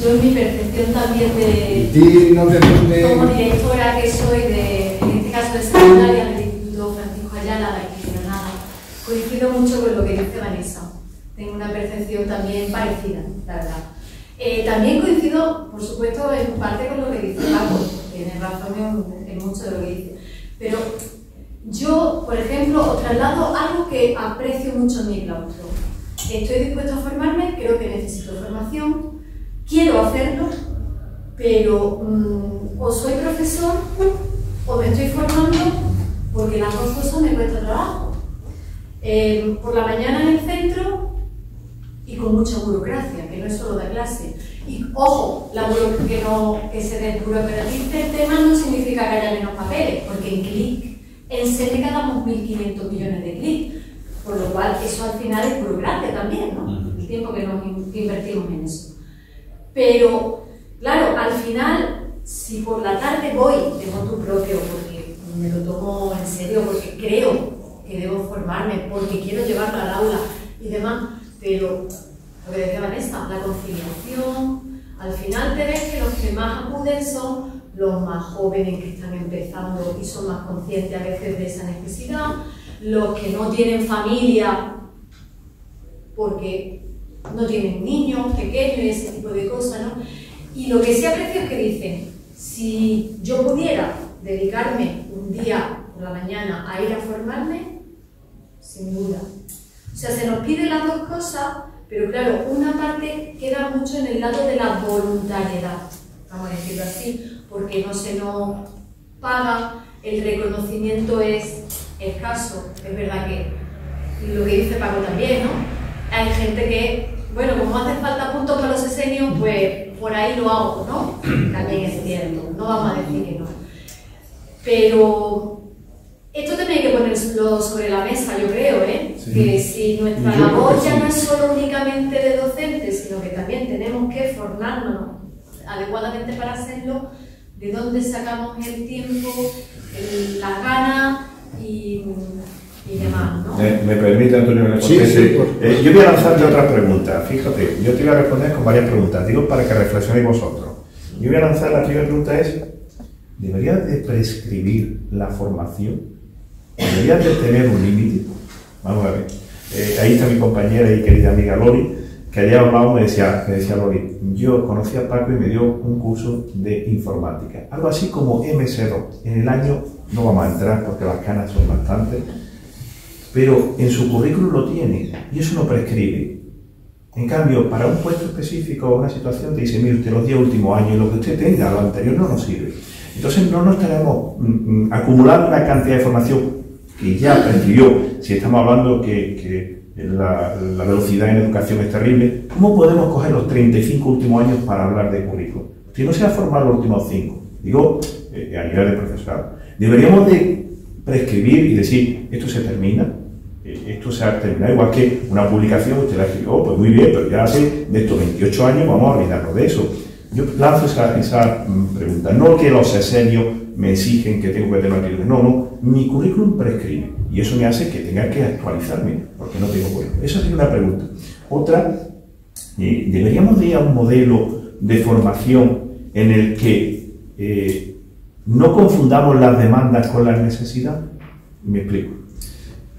Yo en mi percepción también como directora que soy en este caso de secundaria del Instituto Francisco Ayala de aquí de Granada, coincido mucho con lo que dice Vanessa. Tengo una percepción también parecida, la verdad. También coincido, por supuesto, en parte con lo que dice Paco, tiene razón en mucho de lo que dice. Pero yo, por ejemplo, os traslado algo que aprecio mucho en mi claustro. Estoy dispuesto a formarme, creo que necesito formación, quiero hacerlo, pero o soy profesor o me estoy formando porque las dos cosas me cuesta trabajo. Por la mañana en el centro y con mucha burocracia, que no es solo de clase. Y ojo, que se desburocratice el tema no significa que haya menos papeles, porque en CLIC, en Seneca damos 1.500 millones de clics, por lo cual eso al final es burocracia también, ¿no? El tiempo que nos invertimos en eso. Pero, claro, al final, si por la tarde voy de motu propio, porque me lo tomo en serio, porque creo que debo formarme, porque quiero llevarlo al aula y demás, pero lo que decía Vanessa, la conciliación, al final te ves que los que más acuden son los más jóvenes que están empezando y son más conscientes a veces de esa necesidad, los que no tienen familia porque no tienen niños pequeños y ese tipo de cosas, ¿no? Y lo que sí aprecio es que dicen, si yo pudiera dedicarme un día por la mañana a ir a formarme, sin duda. O sea, se nos piden las dos cosas, pero claro, una parte queda mucho en el lado de la voluntariedad, vamos a decirlo así, porque no se nos paga, el reconocimiento es escaso. Es verdad que lo que dice Paco también, ¿no? Hay gente que, bueno, como hace falta puntos para los sesenios, pues por ahí lo hago, ¿no? También es cierto, no vamos a decir que no. Pero esto también hay que ponerlo sobre la mesa, yo creo, ¿eh? Sí. Que si nuestra labor ya no es solo únicamente de docentes, sino que también tenemos que formarnos adecuadamente para hacerlo, ¿de dónde sacamos el tiempo, las ganas y demás, ¿no? Me permite, Antonio, sí, yo voy a lanzarle otras preguntas. Fíjate, yo te voy a responder con varias preguntas, digo para que reflexionéis vosotros. Yo voy a lanzar la primera pregunta es, ¿deberías de prescribir la formación? ¿Deberías de tener un límite? Vamos a ver. Ahí está mi compañera y querida amiga Lori, que ayer hablado me decía Lori, yo conocí a Paco y me dio un curso de informática, algo así como MS2. En el año no vamos a entrar porque las canas son bastantes, pero en su currículum lo tiene y eso no prescribe. En cambio, para un puesto específico o una situación te dice, mire usted, los 10 últimos años, lo que usted tenga, lo anterior no nos sirve. Entonces no nos tenemos acumulando una cantidad de información que ya prescribió. Si estamos hablando que la velocidad en educación es terrible, ¿cómo podemos coger los 35 últimos años para hablar de currículum? Si no se ha formado los últimos 5, digo, a nivel de profesorado. Deberíamos de prescribir y decir, esto se termina, esto se ha terminado, igual que una publicación, usted la escribió, pues muy bien, pero ya hace de estos 28 años vamos a olvidarnos de eso. Yo lanzo esa pregunta, no que los sesenios me exigen que tengo que tener currículum, no, mi currículum prescribe y eso me hace que tenga que actualizarme porque no tengo currículum. Esa sería una pregunta. Otra, ¿deberíamos de ir a un modelo de formación en el que no confundamos las demandas con las necesidades? Me explico.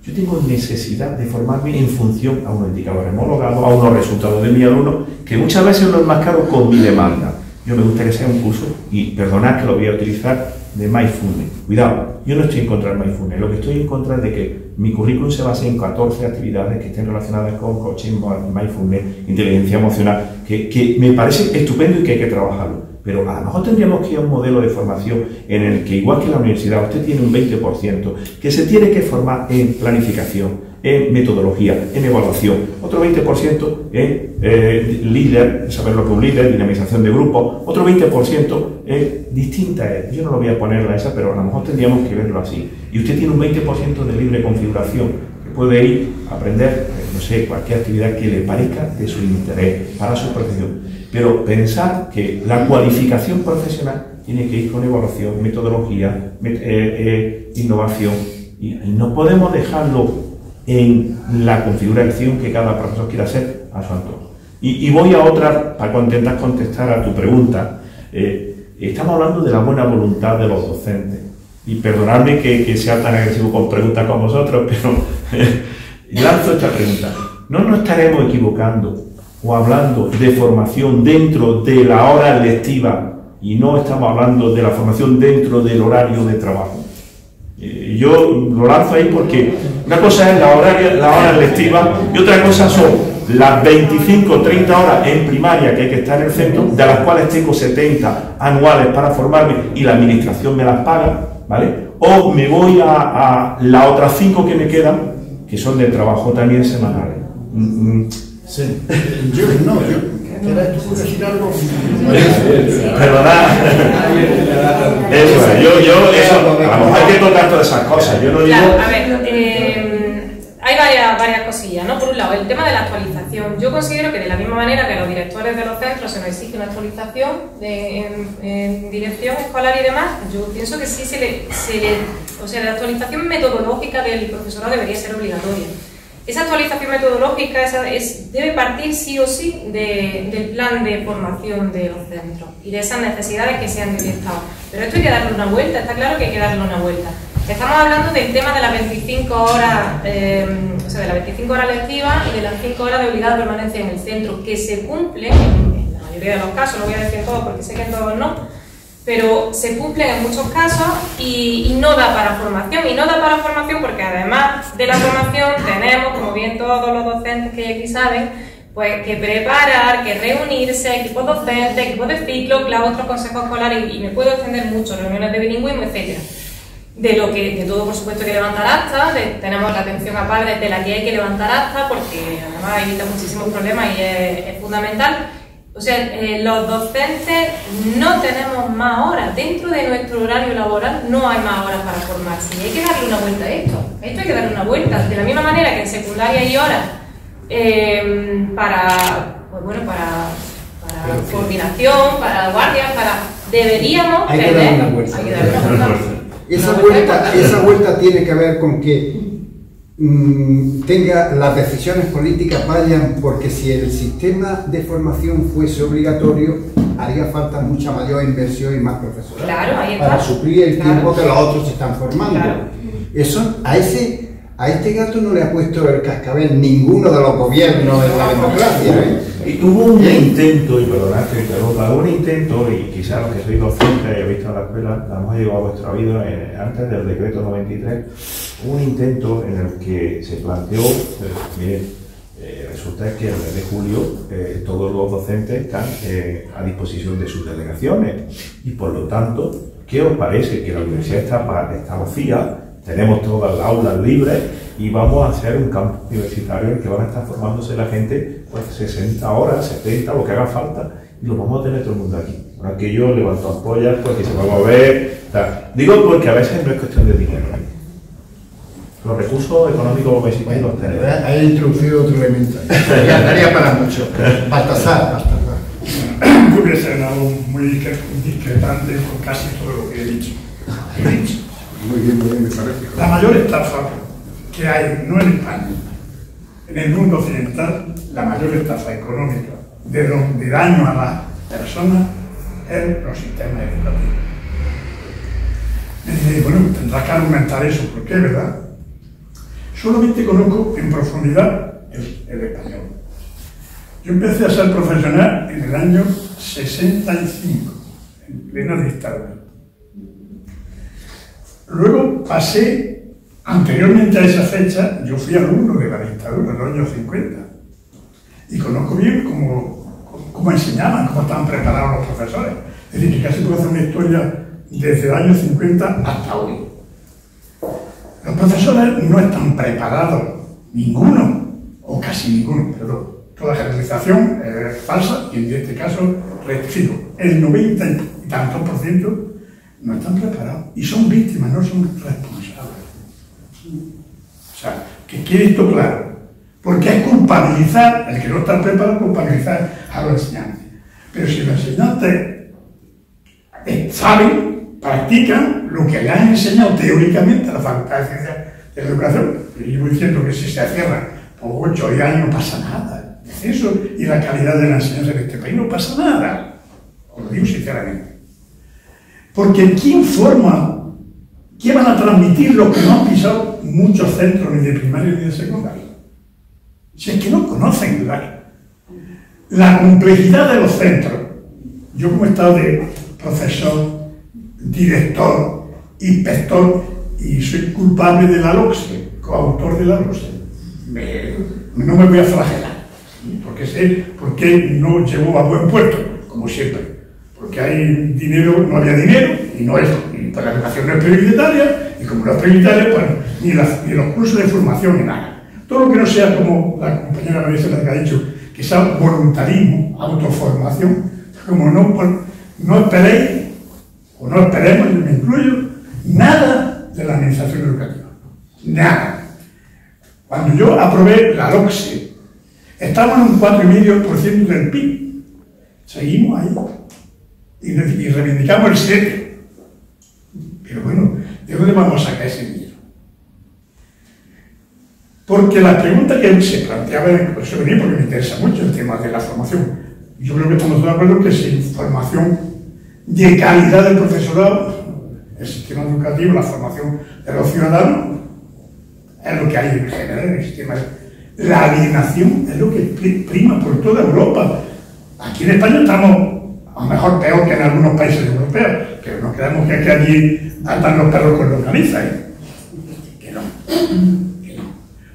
Yo tengo necesidad de formarme en función a unos indicadores homologados, a unos resultados de mi alumno, que muchas veces no es más caro con mi demanda. Yo me gusta que sea un curso, y perdonad que lo voy a utilizar, de mindfulness. Cuidado, yo no estoy en contra del mindfulness, lo que estoy en contra es de que mi currículum se base en 14 actividades que estén relacionadas con coaching, mindfulness, inteligencia emocional, que me parece estupendo y que hay que trabajarlo. Pero a lo mejor tendríamos que ir a un modelo de formación en el que, igual que en la universidad, usted tiene un 20% que se tiene que formar en planificación, en metodología, en evaluación, otro 20% en líder, saber lo que es un líder, dinamización de grupos, otro 20% en distintas, yo no lo voy a poner a esa, pero a lo mejor tendríamos que verlo así. Y usted tiene un 20% de libre configuración, que puede ir a aprender, no sé, cualquier actividad que le parezca de su interés para su profesión. Pero pensar que la cualificación profesional tiene que ir con evaluación, metodología, innovación, y no podemos dejarlo en la configuración que cada profesor quiera hacer a su antojo. Y voy a otra, para intentar contestar a tu pregunta. Estamos hablando de la buena voluntad de los docentes. Y perdonadme que sea tan agresivo con preguntas con vosotros, pero lanzo esta pregunta. ¿No nos estaremos equivocando o hablando de formación dentro de la hora lectiva y no estamos hablando de la formación dentro del horario de trabajo? Yo lo lanzo ahí porque una cosa es la hora lectiva y otra cosa son las 25 o 30 horas en primaria que hay que estar en el centro, de las cuales tengo 70 anuales para formarme y la administración me las paga, ¿vale? O me voy a las otras 5 que me quedan, que son de trabajo también semanales. Sí. Yo ¿quieres tú decir algo? Perdonad. Eso, a lo mejor hay que tocar todas esas cosas. Yo no digo. Claro, a ver, hay varias cosillas, ¿no? Por un lado, el tema de la actualización. Yo considero que de la misma manera que a los directores de los centros se nos exige una actualización en dirección escolar y demás, yo pienso que sí la actualización metodológica del profesorado debería ser obligatoria. Esa actualización metodológica debe partir sí o sí del plan de formación de los centros y de esas necesidades que se han detectado. Pero esto hay que darle una vuelta, está claro que hay que darle una vuelta. Estamos hablando del tema de las 25 horas, de las 25 horas lectivas y de las 5 horas de obligada permanencia en el centro, que se cumplen en la mayoría de los casos, lo voy a decir todos porque sé que en todos no, pero se cumplen en muchos casos y no da para formación. Y no da para formación porque además de la formación tenemos, como bien todos los docentes que aquí saben, pues que preparar, que reunirse, equipos docentes, equipos de ciclo, claustros, consejos escolares y me puedo extender mucho, reuniones de bilingüismo, etcétera. De todo, por supuesto, hay que levantar acta, tenemos la atención a padres de la que hay que levantar acta porque además evita muchísimos problemas y es fundamental. O sea, los docentes no tenemos más horas. Dentro de nuestro horario laboral no hay más horas para formarse. Y hay que darle una vuelta a esto. Esto hay que darle una vuelta. De la misma manera que en secundaria hay horas para coordinación, para guardias, deberíamos hay que darle una vuelta. Hay que darle una vuelta. Esa vuelta tiene que ver con que las decisiones políticas vayan, porque si el sistema de formación fuese obligatorio haría falta mucha mayor inversión y más profesores para suplir el tiempo que los otros se están formando. Eso, a este gato no le ha puesto el cascabel ninguno de los gobiernos de la democracia. Y hubo un intento, y perdonad que interrumpa, hubo un intento, y quizás los que sois docentes y habéis visto en la escuela, la hemos llevado a vuestra vida antes del decreto 93, hubo un intento en el que se planteó, resulta que el mes de julio todos los docentes están a disposición de sus delegaciones, y por lo tanto, ¿qué os parece? Que la universidad está vacía, tenemos todas las aulas libres y vamos a hacer un campus universitario en el que van a estar formándose la gente pues 60 horas, 70, lo que haga falta, y lo vamos a tener todo el mundo aquí. Por aquello levanto ampollas, pues que se va a mover, tal. Digo porque a veces no es cuestión de dinero. Los recursos económicos municipales los tenemos. He introducido otro elemento. Daría para mucho. Baltasar. Yo voy a ser algo muy discrepante con casi todo lo que he dicho. Muy bien, me parece. La mayor estafa que hay, no en España, en el mundo occidental, la mayor estafa económica de daño a las personas es los sistemas educativos. Me dice, bueno, tendrás que argumentar eso, ¿por qué, verdad? Solamente conozco en profundidad el español. Yo empecé a ser profesional en el año 65, en plena dictadura. Luego pasé, anteriormente a esa fecha, yo fui alumno de la dictadura en los años 50 y conozco bien cómo enseñaban, cómo estaban preparados los profesores. Es decir, que casi puedo hacer una historia desde el año 50 hasta hoy. Los profesores no están preparados, ninguno, o casi ninguno, perdón. Toda generalización es falsa y en este caso rectifico. El 90 y tantos % no están preparados y son víctimas, no son responsables. O sea, que quede esto claro. Porque es culpabilizar, el que no está preparado, culpabilizar a los enseñantes. Pero si los enseñantes saben, practican lo que le han enseñado teóricamente a la Facultad de Ciencias de la Educación, y yo voy diciendo que si se cierra por 8 o 10 años no pasa nada. El descenso y la calidad de la enseñanza en este país no pasa nada. Os lo digo sinceramente. Porque ¿quién forma? ¿Quién van a transmitir lo que no han pisado muchos centros ni de primaria ni de secundaria? Si es que no conocen la complejidad de los centros. Yo como he estado de profesor, director, inspector y soy culpable de la LOCSE, coautor de la LOCSE, no me voy a flagelar, porque sé por qué no llegó a buen puerto, como siempre. Porque hay dinero, no había dinero, y no es, y pues la educación no es prioritaria, y como no es prioritaria, pues ni los cursos de formación ni nada. Todo lo que no sea, como la compañera María que ha dicho, que sea voluntarismo, autoformación, como no esperéis, o no esperemos, yo me incluyo, nada de la administración educativa. Nada. Cuando yo aprobé la LOCSE, estábamos en un 4,5% del PIB. Seguimos ahí. Y reivindicamos el 7%. Pero bueno, ¿de dónde vamos a sacar ese dinero? Porque la pregunta que se planteaba, por eso venía, porque me interesa mucho el tema de la formación. Yo creo que estamos de acuerdo que sin formación de calidad del profesorado, el sistema educativo, la formación de los ciudadanos, es lo que hay en general en el sistema. La alienación es lo que prima por toda Europa. Aquí en España estamos a lo mejor peor que en algunos países europeos, pero no creemos que allí atan los perros con longaniza, ¿eh? Que no.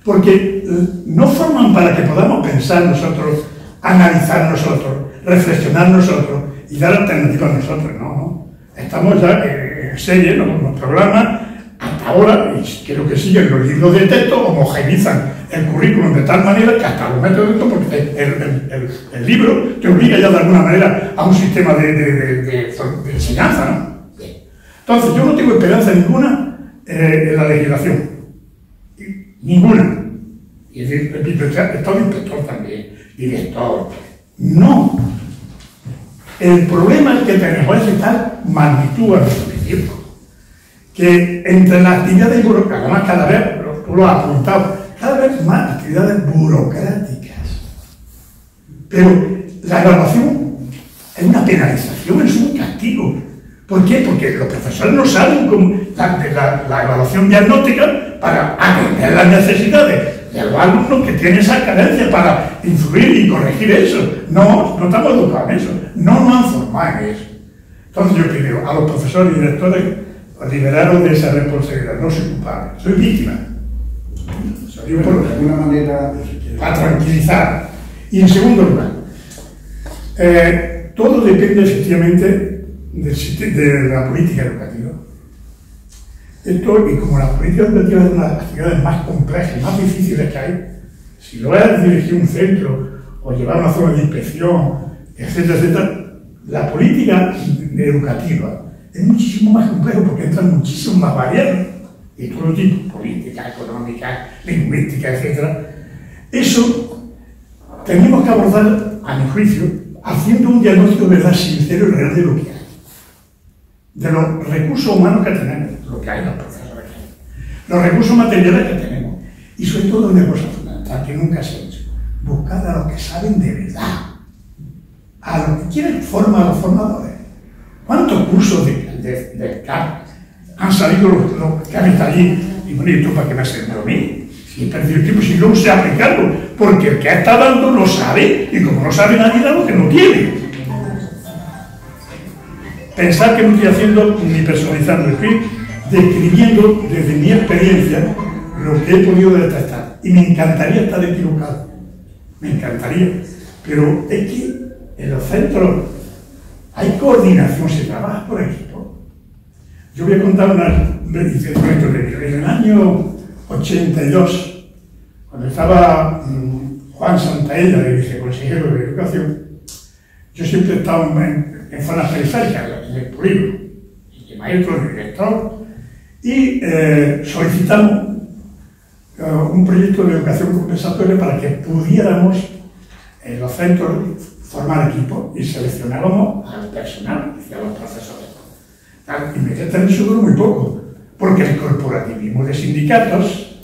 Porque no forman para que podamos pensar nosotros, analizar nosotros, reflexionar nosotros y dar alternativas a nosotros, no. Estamos ya en serie, los programas, hasta ahora, y creo que siguen los libros de texto, homogeneizan el currículum de tal manera que hasta los métodos de texto, porque el libro te obliga ya de alguna manera a un sistema de enseñanza, ¿no? Entonces, yo no tengo esperanza ninguna en la legislación. Ninguna. Y decir, repito, Estado inspector también, director. No. El problema que tenemos es esta magnitud al mismo tiempo. Que entre las actividades burocráticas, además cada vez, tú lo has apuntado, cada vez más actividades burocráticas. Pero la evaluación es una penalización, es un castigo. ¿Por qué? Porque los profesores no saben cómo la evaluación diagnóstica para atender las necesidades de los alumnos que tienen esa carencia para influir y corregir eso. No estamos educados en eso, no nos han formado en eso. Entonces yo pido a los profesores y directores, liberaros de esa responsabilidad, no soy culpable, soy víctima. Soy de alguna manera para tranquilizar. Y en segundo lugar, todo depende efectivamente de la política educativa. Esto, y como la política educativa es una de las actividades más complejas y más difíciles que hay, si lo es dirigir un centro o llevar una zona de inspección, etcétera, etcétera, la política educativa es muchísimo más complejo porque entran muchísimas más variables de todo tipo, política, económica, lingüística, etcétera. Eso tenemos que abordar, a mi juicio, haciendo un diagnóstico de verdad sincero y real de lo que hay, de los recursos humanos que tenemos, lo que hay, los profesores que hay, los recursos materiales que tenemos, y sobre todo una cosa fundamental que nunca se ha hecho, buscar a los que saben de verdad, a los que quieren formar a los formadores. ¿Cuántos cursos de CAP han salido los que han estado allí? Y bueno, ¿y esto para qué me ha servido a mí? Si he perdido el tiempo, si no sé aplicarlo, porque el que está dando lo sabe, y como no sabe nadie da lo que no tiene. Pensar que no estoy haciendo ni personalizando, estoy describiendo desde mi experiencia lo que he podido detectar. Y me encantaría estar equivocado, me encantaría. Pero es que en los centros hay coordinación, se trabaja por equipo. Yo voy a contar una en el año 82, cuando estaba Juan Santaella de viceconsejero de Educación, yo siempre estaba en zonas periféricas, en el polígono, y maestro, el director, y solicitamos un proyecto de educación compensatoria para que pudiéramos en los centros formar equipos y seleccionábamos al personal, a los profesores. Inmediatamente se duró muy poco, porque el corporativismo de sindicatos,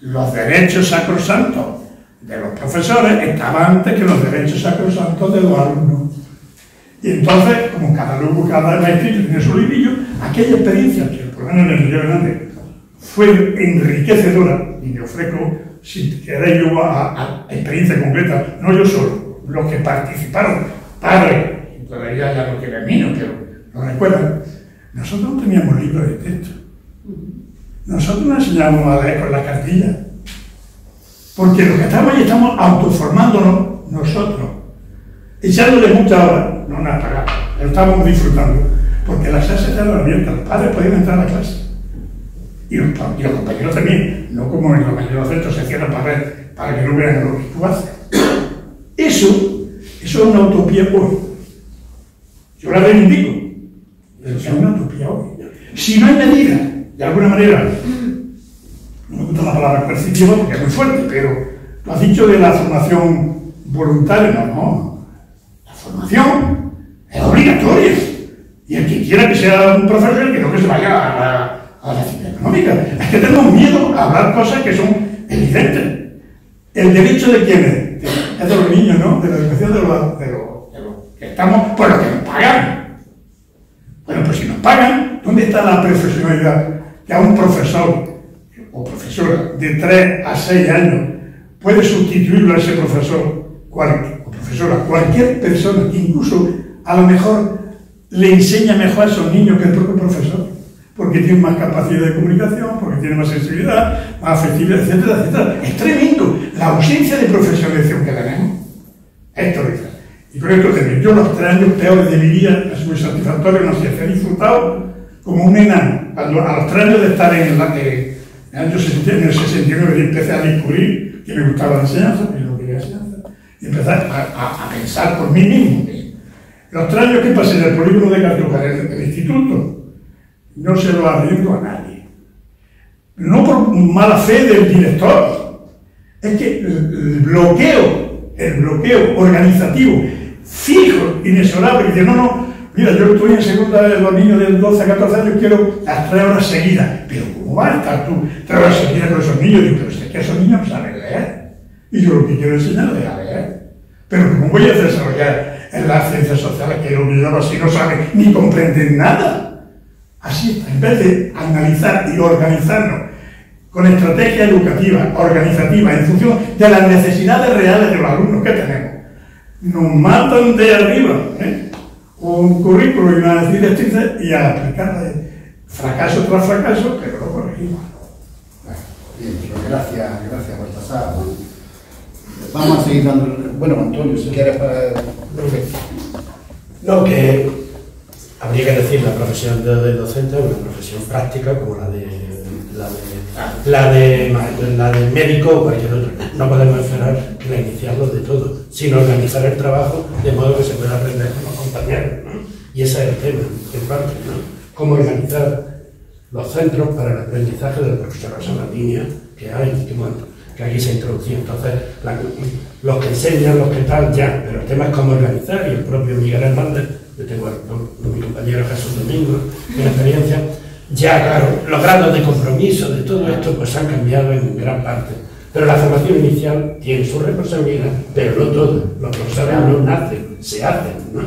los derechos sacrosantos de los profesores estaban antes que los derechos sacrosantos de los alumnos. Y entonces, como cada maestrito tiene su librillo, aquella experiencia que por lo menos en el Río Grande fue enriquecedora, y me ofrezco, si queréis yo, a experiencia concreta, no yo solo, los que participaron, padres, todavía ya no queda mío, pero lo recuerdan. Nosotros no teníamos libros de texto. Nosotros nos enseñábamos a leer con la cartilla. Porque los que estamos ahí estamos autoformándonos nosotros. Echándole mucha hora, no nada pagado, pero estábamos disfrutando. Porque las clases estaban abiertas, los padres podían entrar a la clase. Y los compañeros también, no como en los mayores centros se cierran para que no vean lo que tú haces. Eso es una utopía hoy. Yo la reivindico. Pero es una utopía hoy. Si no hay medida, de alguna manera, no me gusta la palabra coercitiva porque es muy fuerte, pero tú has dicho de la formación voluntaria, no. La formación es obligatoria. Y el que quiera que sea un profesor, que no que se vaya a la ciencia económica. Es que tenemos miedo a hablar cosas que son evidentes. ¿El derecho de quién es? Es de los niños, ¿no? De la educación de los que estamos, por lo que nos pagan. Bueno, pues si nos pagan, ¿dónde está la profesionalidad? Que a un profesor o profesora de 3 a 6 años puede sustituirlo a ese profesor o profesora, cualquier persona que incluso a lo mejor le enseña mejor a esos niños que el propio profesor, porque tiene más capacidad de comunicación, porque tiene más sensibilidad, más afectividad, etcétera, etcétera. Es tremendo la ausencia de profesionalización que tenemos. Esto es. Y por esto también, yo los 3 años peores de mi vida, es muy satisfactorio, no sé, he disfrutado como un enano. Cuando a los 3 años de estar en el año 69 empecé a descubrir que me gustaba la enseñanza, que no quería enseñanza, y empecé a pensar por mí mismo. Los 3 años que pasé en el polígono de Cartuja, del instituto, no se lo arriendo a nadie. No por mala fe del director, es que el bloqueo organizativo, fijo, inexorable, que dice, no, mira, yo estoy en segunda de los niños de 12 a 14 años, quiero las 3 horas seguidas. Pero ¿cómo vas a estar tú 3 horas seguidas con esos niños? Digo, pero es que esos niños no saben leer. Y yo lo que quiero enseñarles a leer. Pero ¿cómo voy a desarrollar en las ciencias sociales que lo olvidaba si no saben ni comprenden nada? Así está, en vez de analizar y organizarnos con estrategia educativa, organizativa, en función de las necesidades reales de los alumnos que tenemos, nos matan de arriba, un currículo y unas directrices y a aplicarla fracaso tras fracaso, pero lo corregimos. Bien, pues gracias Baltasar. Vamos a seguir dando. Bueno, Antonio, si quieres para. No, que habría que decir la profesión de docente es una profesión práctica como la de médico o cualquier otra. No podemos esperar reiniciarlo de todo, sino organizar el trabajo de modo que se pueda aprender con los compañeros, ¿no? Y ese es el tema, en parte, ¿no? Cómo organizar los centros para el aprendizaje del profesor, esa es la línea que hay, que aquí se introducía. Entonces, los que enseñan, los que tal, ya, pero el tema es cómo organizar, y el propio Miguel Hernández, yo tengo mi compañero Jesús Domingo, tiene experiencia. Ya, claro, los grados de compromiso de todo esto pues han cambiado en gran parte. Pero la formación inicial tiene su responsabilidad, pero no todo. Los profesores no nacen, se hacen, ¿no?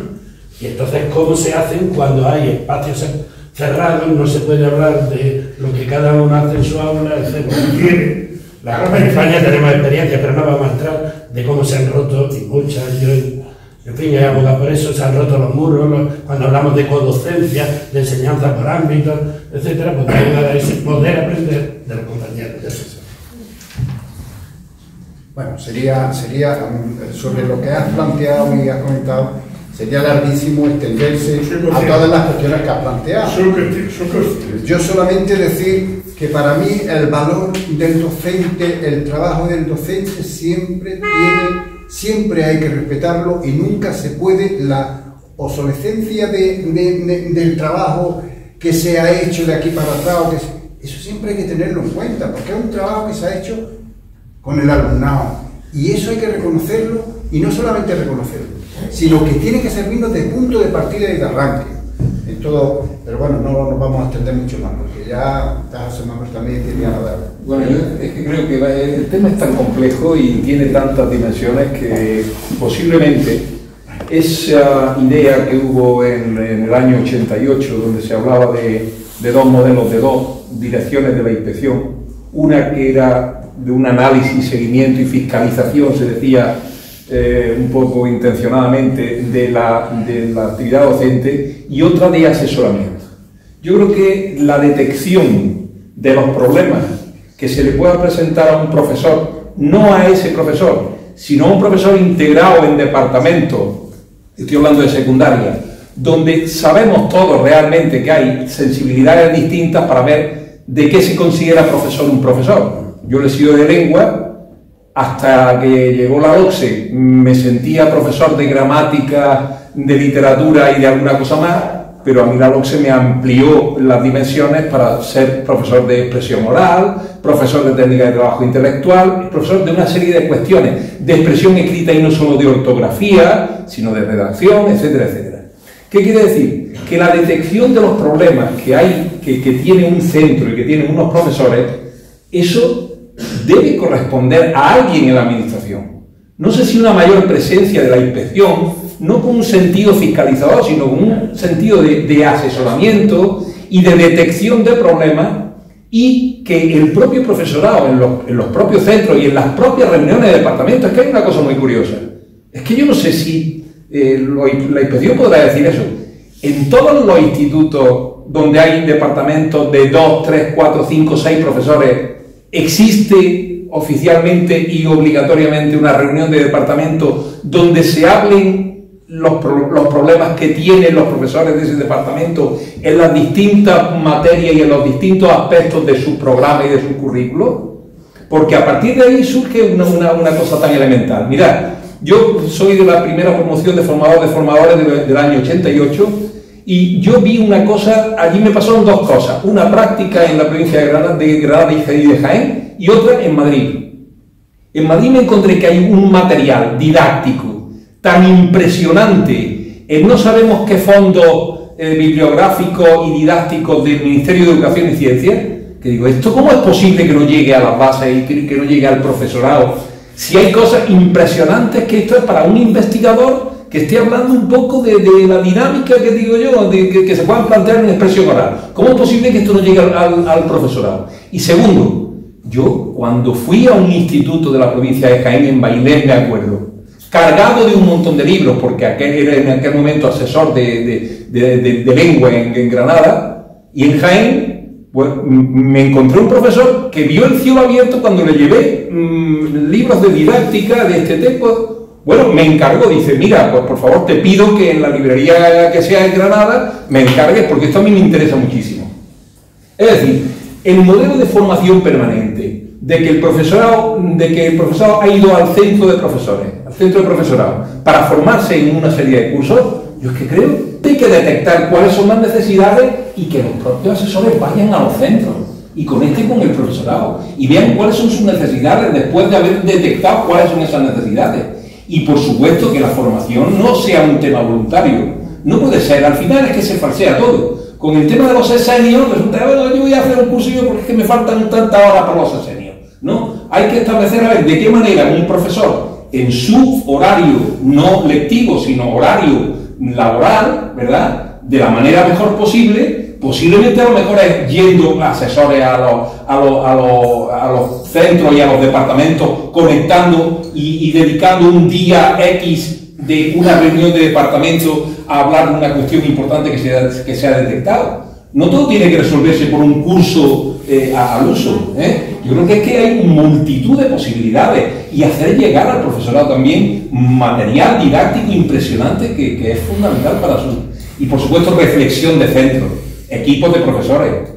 Y entonces, ¿cómo se hacen cuando hay espacios cerrados? No se puede hablar de lo que cada uno hace en su aula, etc. En España tenemos experiencia, pero no vamos a entrar de cómo se han roto, y muchas. Yo En fin, hay abogados por eso, se han roto los muros, cuando hablamos de codocencia, de enseñanza por ámbitos, etcétera, pues ayudar a ese poder aprender de los compañeros. Bueno, sería sobre lo que has planteado y has comentado, sería larguísimo extenderse a todas las cuestiones que has planteado. Yo solamente decir que para mí el valor del docente, el trabajo del docente siempre hay que respetarlo y nunca se puede la obsolescencia del trabajo que se ha hecho de aquí para atrás, eso siempre hay que tenerlo en cuenta, porque es un trabajo que se ha hecho con el alumnado y eso hay que reconocerlo y no solamente reconocerlo, sino que tiene que servirnos de punto de partida y de arranque en todo, pero bueno, no nos vamos a extender mucho más porque ya José Manuel también tenía nada. Bueno, yo es que creo que el tema es tan complejo y tiene tantas dimensiones que posiblemente esa idea que hubo en el año 88, donde se hablaba de dos modelos, de dos direcciones de la inspección, una que era de un análisis, seguimiento y fiscalización, se decía un poco intencionadamente, de la actividad docente, y otra de asesoramiento. Yo creo que la detección de los problemas que se le pueda presentar a un profesor, no a ese profesor, sino a un profesor integrado en departamento, estoy hablando de secundaria, donde sabemos todos realmente que hay sensibilidades distintas para ver de qué se considera profesor un profesor. Yo le he sido de lengua, hasta que llegó la LOCSE me sentía profesor de gramática, de literatura y de alguna cosa más, pero a mí la LOCSE me amplió las dimensiones para ser profesor de expresión oral, profesor de técnica de trabajo intelectual, profesor de una serie de cuestiones de expresión escrita y no solo de ortografía, sino de redacción, etcétera, etcétera. ¿Qué quiere decir? Que la detección de los problemas que hay, que tiene un centro y que tienen unos profesores, eso debe corresponder a alguien en la administración. No sé si una mayor presencia de la inspección, no con un sentido fiscalizador, sino con un sentido de asesoramiento y de detección de problemas, y que el propio profesorado en los propios centros y en las propias reuniones de departamentos, es que hay una cosa muy curiosa, es que yo no sé si la inspección podrá decir eso. En todos los institutos donde hay departamentos de 2, 3, 4, 5, 6 profesores, ¿existe oficialmente y obligatoriamente una reunión de departamento donde se hablen los problemas que tienen los profesores de ese departamento en las distintas materias y en los distintos aspectos de su programa y de su currículo? Porque a partir de ahí surge una cosa tan elemental. Mirad, yo soy de la primera promoción de formadores del año 88, y yo vi una cosa, allí me pasaron dos cosas, una práctica en la provincia de Granada y de Jaén, y otra en Madrid. En Madrid me encontré que hay un material didáctico tan impresionante, no sabemos qué fondo bibliográfico y didáctico del Ministerio de Educación y Ciencia, que digo, ¿esto cómo es posible que no llegue a las bases y que no llegue al profesorado? Si hay cosas impresionantes, que esto es para un investigador que esté hablando un poco de la dinámica que digo yo, que se puedan plantear en expresión oral. ¿Cómo es posible que esto no llegue al profesorado? Y segundo, yo cuando fui a un instituto de la provincia de Jaén, en Bailén, me acuerdo, cargado de un montón de libros, porque era en aquel momento asesor de lengua en Granada, y en Jaén, pues, me encontré un profesor que vio el cielo abierto cuando le llevé libros de didáctica de este tipo. Bueno, me encargó, dice, mira, pues por favor te pido que en la librería que sea en Granada me encargues, porque esto a mí me interesa muchísimo. Es decir, el modelo de formación permanente, de que el profesorado ha ido al centro de profesores, al centro de profesorado, para formarse en una serie de cursos, yo es que creo que hay que detectar cuáles son las necesidades y que los propios asesores vayan a los centros y conecten con el profesorado y vean cuáles son sus necesidades después de haber detectado cuáles son esas necesidades. Y por supuesto que la formación no sea un tema voluntario, no puede ser, al final es que se falsea todo. Con el tema de los sesenios, resulta, bueno, yo voy a hacer un cursillo porque es que me faltan tantas horas para los sesenios. No, hay que establecer a ver de qué manera un profesor en su horario no lectivo, sino horario laboral, ¿verdad?, de la manera mejor posible, posiblemente a lo mejor es yendo asesores a los centros y a los departamentos, conectando y dedicando un día X de una reunión de departamento a hablar de una cuestión importante que se ha detectado. No todo tiene que resolverse por un curso al uso. Yo creo que es que hay multitud de posibilidades y hacer llegar al profesorado también material didáctico impresionante que es fundamental para su... Y por supuesto reflexión de centros, equipos de profesores.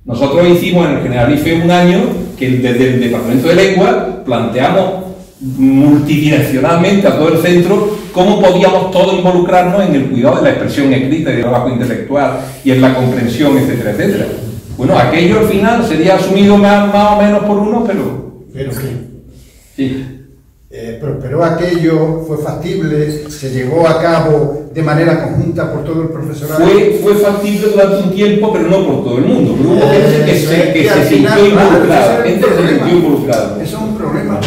Nosotros hicimos en el Generalife un año que desde el Departamento de Lengua planteamos multidireccionalmente a todo el centro cómo podíamos todos involucrarnos en el cuidado de la expresión escrita y del trabajo intelectual y en la comprensión, etcétera, etcétera. Bueno, aquello al final sería asumido más o menos por uno, pero... ¿Pero qué? Sí. Pero aquello fue factible, se llevó a cabo de manera conjunta por todo el profesorado. Fue factible durante un tiempo, pero no por todo el mundo. Pero hubo gente que se sintió involucrada. Gente que se sintió involucrada. Eso es un problema.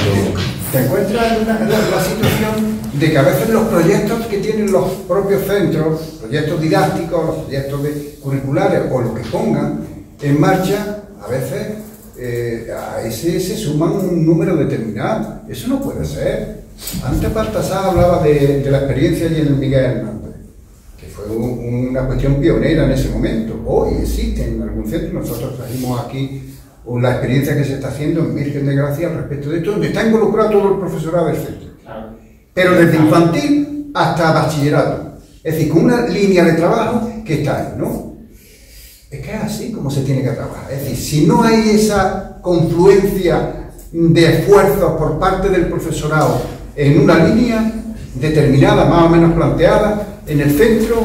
Te encuentras en la situación de que a veces los proyectos que tienen los propios centros, proyectos didácticos, los proyectos curriculares o lo que pongan en marcha, a veces a ese se suman un número determinado. Eso no puede ser. Antes Baltasar hablaba de la experiencia allí en el Miguel Hernández, que fue una cuestión pionera en ese momento. Hoy existe en algún centro, nosotros trajimos aquí la experiencia que se está haciendo en Virgen de Gracia al respecto de esto, donde está involucrado todo el profesorado del centro. Pero desde infantil hasta bachillerato. Es decir, con una línea de trabajo que está ahí, ¿no? Es que es así como se tiene que trabajar. Es decir, si no hay esa confluencia de esfuerzos por parte del profesorado en una línea determinada, más o menos planteada, en el centro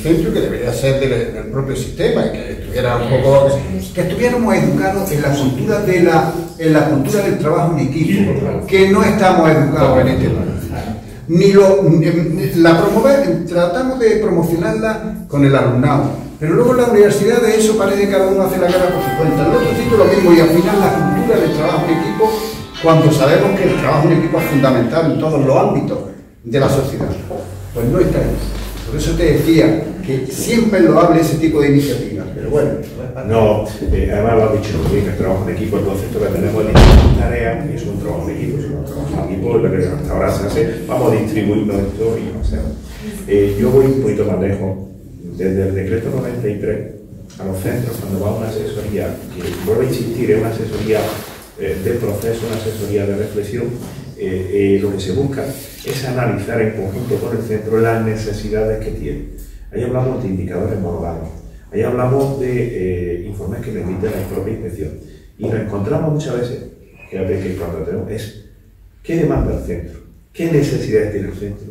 que debería ser del propio sistema y que estuviera un poco, que estuviéramos educados en la cultura del trabajo en equipo, que no estamos educados en este país. Tratamos de promocionarla con el alumnado, pero luego en la universidad de eso parece que cada uno hace la cara por su cuenta. En otro sitio lo mismo, y al final la cultura del trabajo en equipo, cuando sabemos que el trabajo en equipo es fundamental en todos los ámbitos de la sociedad, pues no está ahí. Por eso te decía que siempre lo hable ese tipo de iniciativas, pero bueno. No, además lo has dicho muy bien, el trabajo en equipo, el concepto que tenemos de distintas tareas es un trabajo en equipo, es un trabajo en equipo, lo que hasta ahora se hace, vamos a distribuirlo esto y no sé. Yo voy un poquito más lejos, desde el decreto 93 a los centros, cuando va una asesoría, que vuelvo a insistir, es una asesoría de proceso, una asesoría de reflexión, lo que se busca es analizar en conjunto con el centro las necesidades que tiene. Ahí hablamos de indicadores modulares, ahí hablamos de informes que remiten la propia inspección. Y nos encontramos muchas veces, que cuando tenemos es qué demanda el centro, qué necesidades tiene el centro.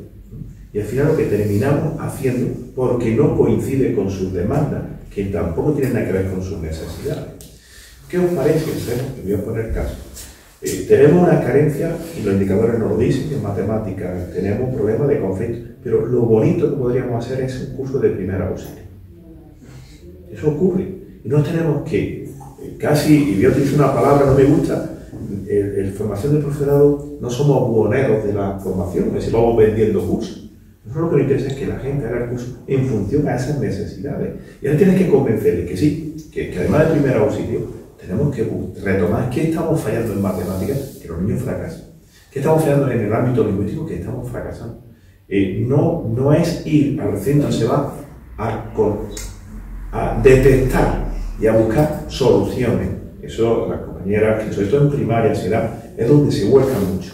Y al final lo que terminamos haciendo, porque no coincide con sus demandas, que tampoco tienen nada que ver con sus necesidades. ¿Qué os parece? Te voy a poner caso. Tenemos una carencia, y los indicadores nos lo dicen, en matemáticas, tenemos un problema de conflicto, pero lo bonito que podríamos hacer es un curso de primer auxilio. Eso ocurre. Y no tenemos que, casi, y voy a utilizar una palabra, no me gusta, en formación de profesorado no somos buhoneros de la formación, es decir, vamos vendiendo cursos. Nosotros lo que nos interesa es que la gente haga el curso en función a esas necesidades. Y ahora tienes que convencerles que sí, que además de primer auxilio, tenemos que retomar qué estamos fallando en matemáticas, que los niños fracasan. ¿Qué estamos fallando en el ámbito lingüístico? Que estamos fracasando. No es ir al centro, se va a detectar y a buscar soluciones. Eso, las compañeras, que sobre todo en primaria se da, es donde se vuelcan mucho.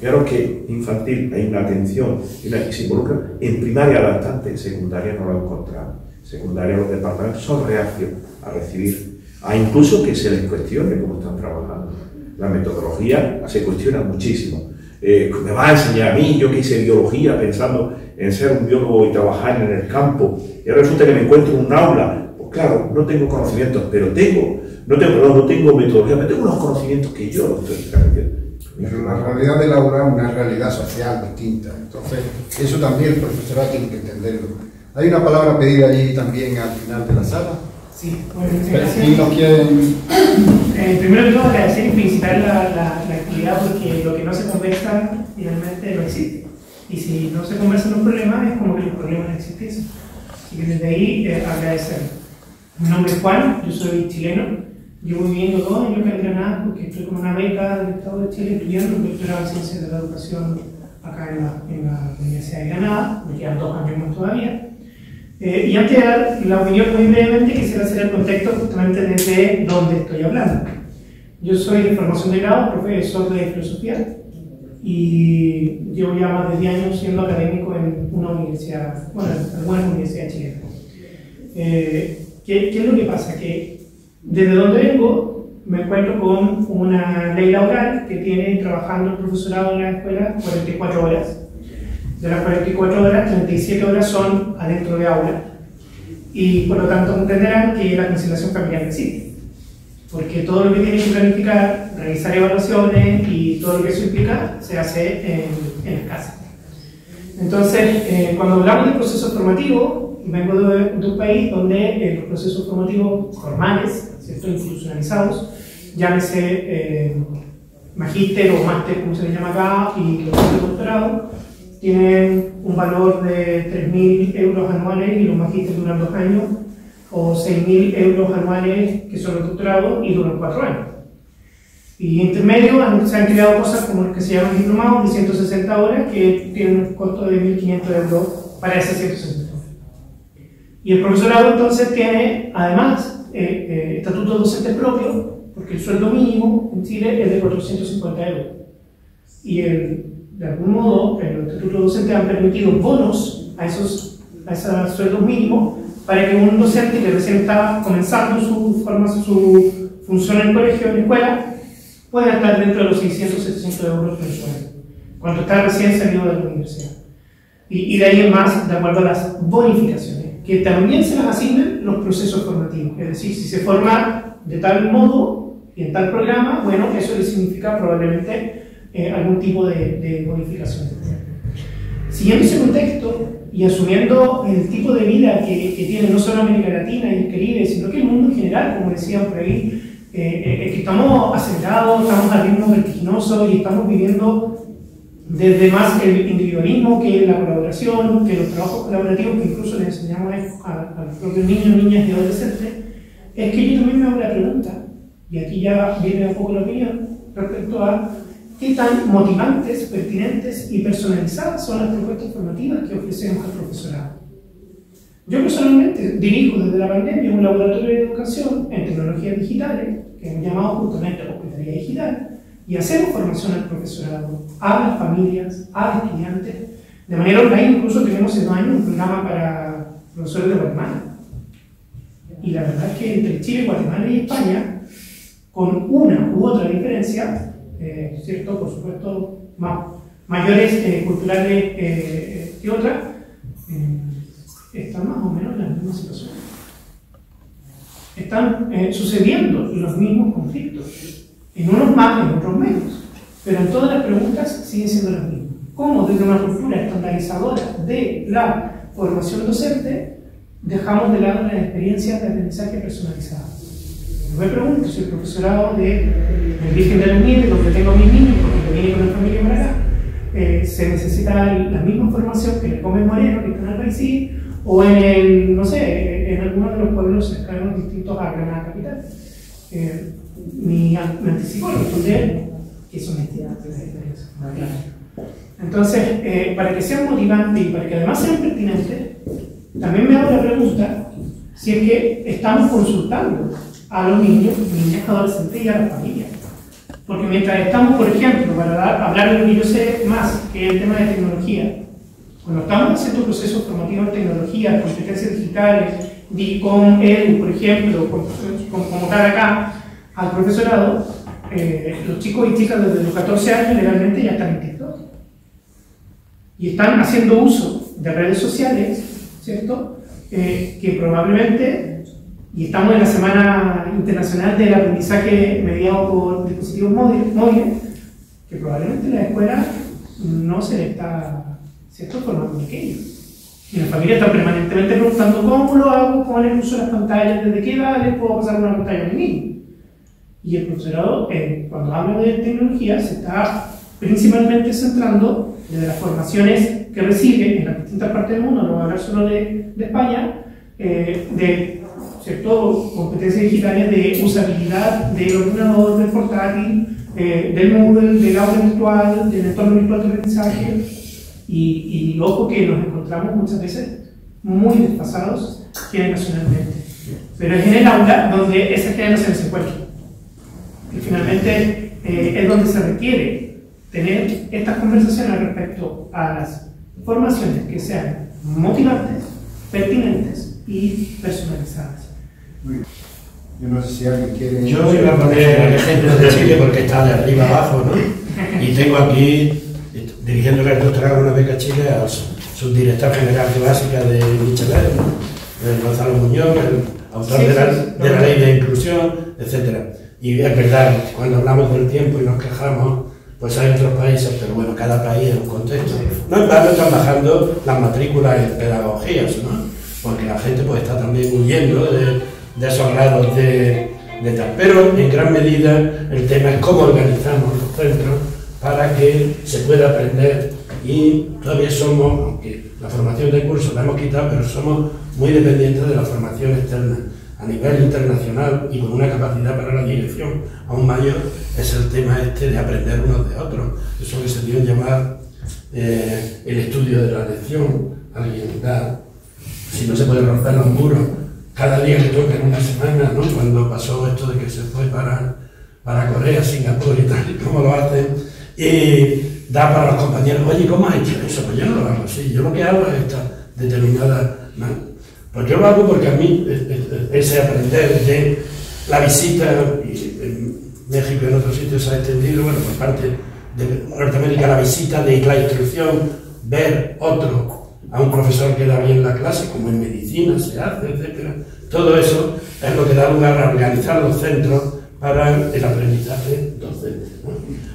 Claro que infantil hay una atención y se involucra. En primaria adaptante, en secundaria no lo encontramos. En secundaria los departamentos son reacios a recibir. Incluso que se les cuestione cómo están trabajando. La metodología se cuestiona muchísimo. ¿Me vas a enseñar a mí? Yo que hice biología pensando en ser un biólogo y trabajar en el campo. Y ahora resulta que me encuentro en un aula. Pues claro, no tengo conocimientos, pero no tengo metodología, pero tengo unos conocimientos que yo no estoy transmitiendo. Pero la realidad de laboral es una realidad social distinta. Entonces, eso también el profesorado tiene que entenderlo. Hay una palabra pedida allí también al final de la sala. Sí, primero que todo agradecer y felicitar la actividad, porque lo que no se conversa finalmente no existe. Y si no se conversan los problemas, es como que los problemas no existiesen. Así que desde ahí agradecer. Mi nombre es Juan, yo soy chileno. Llevo viviendo 2 años en Granada porque estoy con una beca del Estado de Chile estudiando un doctorado en Ciencias de la Educación acá en la Universidad de Granada, me quedan 2 años más todavía. Y antes de dar la opinión muy brevemente, quisiera hacer el contexto justamente desde donde estoy hablando. Yo soy de formación de grado, profesor de filosofía, y llevo ya más de 10 años siendo académico en una universidad, bueno, en algunas universidades chilenas. ¿Qué es lo que pasa? Que desde donde vengo me encuentro con una ley laboral que tiene trabajando el profesorado en la escuela 44 horas. De las 44 horas, 37 horas son adentro de aula, y por lo tanto entenderán que la conciliación familiar no existe, porque todo lo que tiene que planificar, realizar evaluaciones y todo lo que eso implica se hace en casa. Entonces, cuando hablamos de procesos formativos, vengo de un país donde los procesos formativos formales, ¿cierto?, institucionalizados, llámese magíster o máster, como se le llama acá, y los de doctorado, tienen un valor de 3.000 euros anuales y los magísteres duran 2 años, o 6.000 euros anuales que son los doctorados y duran 4 años. Y intermedio se han creado cosas como los que se llaman diplomados de 160 horas que tienen un costo de 1.500 euros para esas 160 horas. Y el profesorado entonces tiene además estatuto docente propio, porque el sueldo mínimo en Chile es de 450 euros. Y de algún modo los estatutos docentes han permitido bonos a esos sueldos mínimos para que un docente que recién está comenzando su función en el colegio, en la escuela, pueda estar dentro de los 600, 700 euros mensuales, cuando está recién salido de la universidad. Y de ahí en más, de acuerdo a las bonificaciones, que también se las asignan los procesos formativos. Es decir, si se forma de tal modo y en tal programa, bueno, eso le significa probablemente algún tipo de bonificación. Siguiendo ese contexto y asumiendo el tipo de vida que tiene no solo América Latina y el Caribe, sino que el mundo en general, como decían por ahí, que estamos acelerados, estamos a ritmo vertiginoso y estamos viviendo desde más el individualismo que la colaboración, que los trabajos colaborativos que incluso les enseñamos a los propios niños, niñas y adolescentes, es que yo también me hago la pregunta, y aquí ya viene un poco la opinión, respecto a qué tan motivantes, pertinentes y personalizadas son las propuestas formativas que ofrecemos al profesorado. Yo personalmente dirijo desde la pandemia un laboratorio de educación en tecnologías digitales, que hemos llamado justamente Hospitalidad Digital, y hacemos formación al profesorado, a las familias, a los estudiantes. De manera online incluso tenemos en 2 años un programa para profesores de Guatemala. Y la verdad es que entre Chile, Guatemala y España, con una u otra diferencia, ¿cierto? Por supuesto, mayores culturales que otras, están más o menos en la misma situación. Están sucediendo los mismos conflictos, en unos más, en otros menos, pero en todas las preguntas siguen siendo las mismas. ¿Cómo desde una cultura estandarizadora de la formación docente dejamos de lado las experiencias de aprendizaje personalizadas? Yo me pregunto si el profesorado del Virgen de los Nieves, donde tengo a mis niños, porque viene con la familia para acá, se necesita la misma formación que en el Gómez Moreno, que está en el Paisí, o en el, no sé, en alguno de los pueblos cercanos distintos a Granada Capital. Me anticipo a responder que son entidades de las experiencias. Entonces, para que sean motivantes y para que además sean pertinentes, también me hago la pregunta si es que estamos consultando a los niños, niñas, adolescentes y a las familias. Porque mientras estamos, por ejemplo, para hablar de lo que yo sé más, que es el tema de tecnología, cuando estamos haciendo procesos formativos en tecnología, competencias digitales, DICOM, EDU, por ejemplo, como tal acá, al profesorado, los chicos y chicas desde los 14 años legalmente ya están en TikTok. Y están haciendo uso de redes sociales, ¿cierto? Que probablemente, y estamos en la Semana Internacional del Aprendizaje mediado por dispositivos móviles, que probablemente la escuela no se le está, ¿cierto?, formando en aquello. Y las familias están permanentemente preguntando cómo lo hago, cómo le uso las pantallas, desde qué edad les puedo pasar una pantalla a mi niño. Y el profesorado, cuando habla de tecnología, se está principalmente centrando desde las formaciones que recibe en las distintas partes del mundo, no voy a hablar solo de España, de ¿cierto?, competencias digitales de usabilidad del ordenador, del portátil, del Moodle, del aula virtual, del entorno virtual de aprendizaje, y ojo que nos encontramos muchas veces muy desfasados generacionalmente. Pero es en el aula donde esas generaciones se encuentran. Y finalmente es donde se requiere tener estas conversaciones respecto a las formaciones que sean motivantes, pertinentes y personalizadas. Yo no sé si alguien quiere... Yo iba a poner el ejemplo de Chile porque está de arriba abajo, ¿no? Y tengo aquí, dirigiéndole el doctorado a una beca Chile, al subdirector general de básica de Michelet, ¿no? Gonzalo Muñoz, el autor de la ley de inclusión, etc. Y es verdad, cuando hablamos del tiempo y nos quejamos, pues hay otros países, pero bueno, cada país es un contexto. No en vano están bajando las matrículas en pedagogías, ¿no? Porque la gente pues está también huyendo de esos grados de tal. Pero en gran medida el tema es cómo organizamos los centros para que se pueda aprender, y todavía somos, aunque la formación de curso la hemos quitado, pero somos muy dependientes de la formación externa. A nivel internacional y con una capacidad para la dirección aún mayor es el tema este de aprender unos de otros. Eso que se dio en llamar el estudio de la lección. Alguien da, si no se puede romper los muros, cada día que toca en una semana, ¿no? Cuando pasó esto de que se fue para Corea, Singapur y tal, y cómo lo hacen, y da para los compañeros, oye, ¿cómo has hecho eso? Pues yo no lo hago así, yo lo que hago es esta determinada... Pues yo lo hago porque a mí ese aprender de la visita, y en México y en otros sitios se ha extendido, bueno, por parte de Norteamérica, la visita de la instrucción, ver a un profesor que da bien la clase, como en medicina se hace, etc. Todo eso es lo que da lugar a organizar los centros para el aprendizaje docente, ¿no?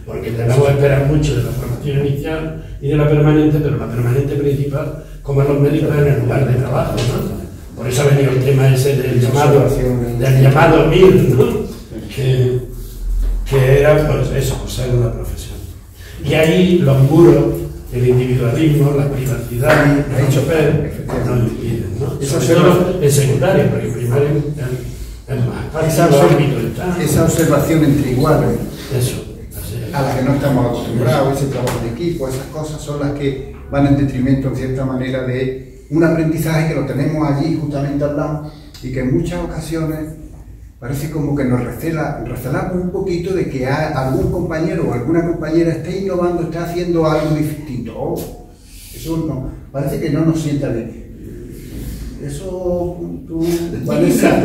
Porque tenemos que esperar mucho de la formación inicial y de la permanente, pero la permanente principal, como en los médicos, en el lugar de trabajo, ¿no? Por eso ha venido el tema ese del llamado MIR, ¿no? Que era, pues eso, pues ser una profesión. Y ahí los muros, el individualismo, la privacidad, el chofer, no lo impiden, ¿no? Sobre todo en secundaria, porque en primaria es más. Esa observación entre iguales, eso, a la que no estamos acostumbrados, ese trabajo en equipo, esas cosas son las que van en detrimento, en cierta manera, de un aprendizaje que lo tenemos allí justamente al lado y que en muchas ocasiones parece como que nos recelamos un poquito de que algún compañero o alguna compañera esté innovando, esté haciendo algo distinto. Oh, eso no, parece que no nos sienta bien. Eso tú, Vanessa,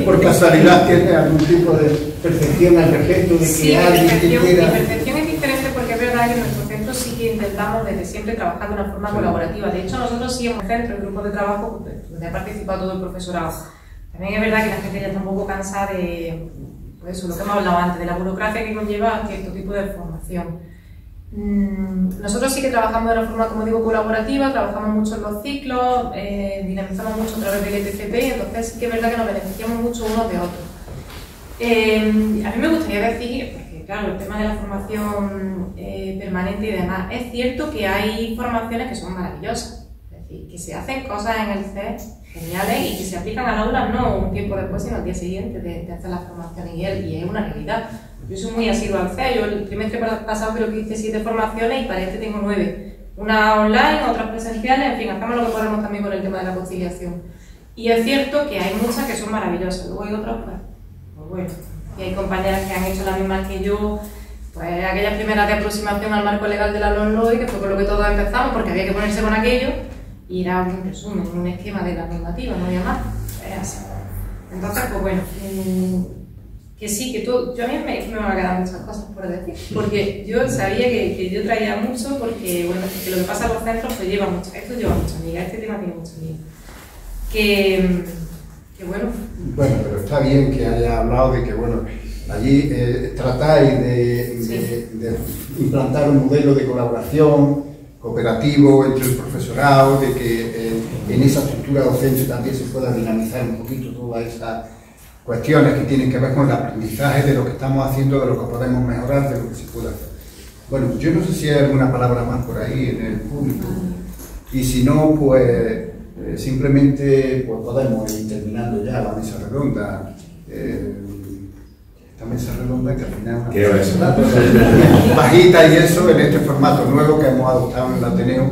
por casualidad tienes algún tipo de percepción al respecto de que sí, alguien que quiera... Mi percepción es diferente porque es verdad que en nuestro centro sí que intentamos desde siempre trabajar de una forma colaborativa. De hecho, nosotros sí hemos centro, en grupos de trabajo donde ha participado todo el profesorado. También es verdad que la gente ya está un poco cansada de, pues eso, lo que hemos hablado antes, de la burocracia que conlleva cierto tipo de formación. Nosotros sí que trabajamos de una forma, como digo, colaborativa, trabajamos mucho en los ciclos, dinamizamos mucho a través del ETCP, y entonces sí que es verdad que nos beneficiamos mucho unos de otros. A mí me gustaría decir, porque claro, el tema de la formación permanente y demás, es cierto que hay formaciones que son maravillosas, es decir, que se hacen cosas en el CES geniales y que se aplican al aula no un tiempo después, sino al día siguiente de hacer la formación, y es una realidad. Yo soy muy asidua al CES, yo el trimestre pasado creo que hice 7 formaciones y para este tengo 9. Una online, otras presenciales, en fin, hacemos lo que podemos también con el tema de la conciliación. Y es cierto que hay muchas que son maravillosas, luego hay otras, pues bueno, y hay compañeras que han hecho las mismas que yo, pues aquella primera de aproximación al marco legal de la LOMLOE, que fue con lo que todos empezamos, porque había que ponerse con aquello, y era un resumen, un esquema de la normativa, no había más, es así. Entonces, pues bueno, que sí, que tú, yo a mí me van a quedar muchas cosas por decir, porque yo sabía que yo traía mucho, porque bueno, que lo que pasa en los centros pues lleva mucho, esto lleva mucha amiga, este tema tiene mucha amiga. Que bueno. Bueno, pero está bien que haya hablado de que bueno, allí tratáis de implantar un modelo de colaboración cooperativo entre el profesorado, de que en esa estructura docente también se pueda dinamizar un poquito todas esas cuestiones que tienen que ver con el aprendizaje de lo que estamos haciendo, de lo que podemos mejorar, de lo que se puede hacer. Bueno, yo no sé si hay alguna palabra más por ahí en el público, y si no, pues simplemente pues podemos ir terminando ya la mesa redonda. Esta mesa mesa redonda, que al final Quiero eso. bajita y eso, en este formato nuevo que hemos adoptado en el Ateneo.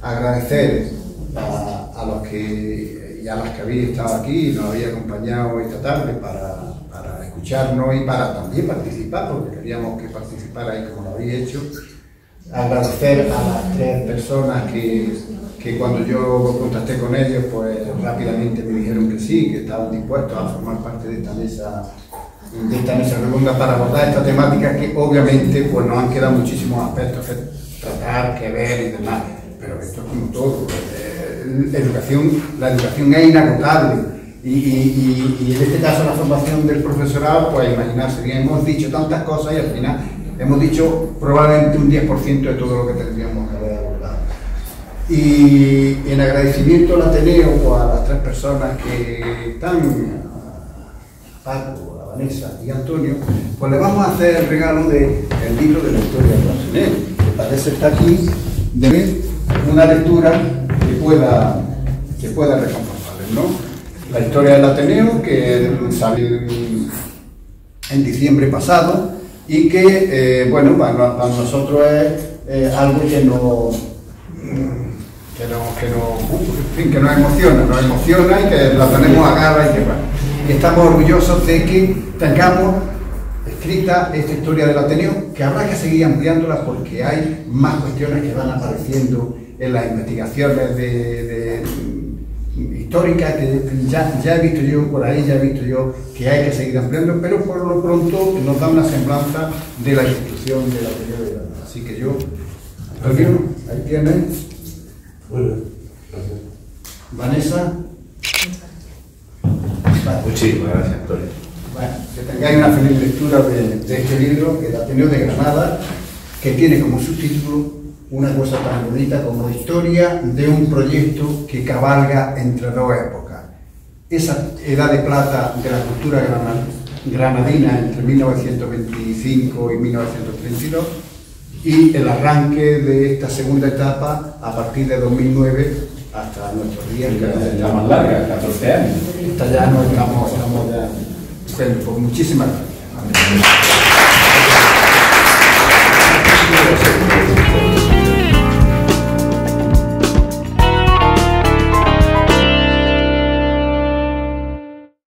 Agradecer a los que y a las que habéis estado aquí y nos habéis acompañado esta tarde para escucharnos y para también participar, porque queríamos que participarais como lo habéis hecho. Agradecer a las 3 personas que cuando yo contacté con ellos, pues rápidamente me dijeron que sí, que estaban dispuestos a formar parte de esta mesa redonda para abordar esta temática, que obviamente pues nos han quedado muchísimos aspectos que tratar, que ver y demás, pero esto es como todo. La educación es inagotable y en este caso la formación del profesorado, pues imaginarse bien, hemos dicho tantas cosas y al final hemos dicho probablemente un 10% de todo lo que tendríamos que haber abordado. Y en agradecimiento al Ateneo, pues a las 3 personas que están, a Paco, a Vanessa y a Antonio, pues le vamos a hacer el regalo del libro de la historia del Ateneo, que parece estar aquí, de una lectura que pueda reconfortarles, ¿no? La historia del Ateneo, que salió en diciembre pasado y que, bueno, para nosotros es algo que nos emociona y que la tenemos a gala y que, bueno, estamos orgullosos de que tengamos escrita esta historia del Ateneo, que habrá que seguir ampliándola porque hay más cuestiones que van apareciendo en las investigaciones históricas que ya he visto yo por ahí, que hay que seguir ampliando, pero por lo pronto nos da una semblanza de la institución del Ateneo de Granada. Así que yo, Antonio, ahí tienes. Bueno, gracias. Vanessa. Muchísimas gracias, Antonio. Bueno, que tengáis una feliz lectura de este libro, el Ateneo de Granada, que tiene como subtítulo una cosa tan bonita como historia de un proyecto que cabalga entre 2 épocas. Esa edad de plata de la cultura granadina entre 1925 y 1932 y el arranque de esta segunda etapa a partir de 2009 hasta nuestros días. Que la más larga, 14 años. Esta ya no estamos ya. Bueno, pues muchísimas gracias.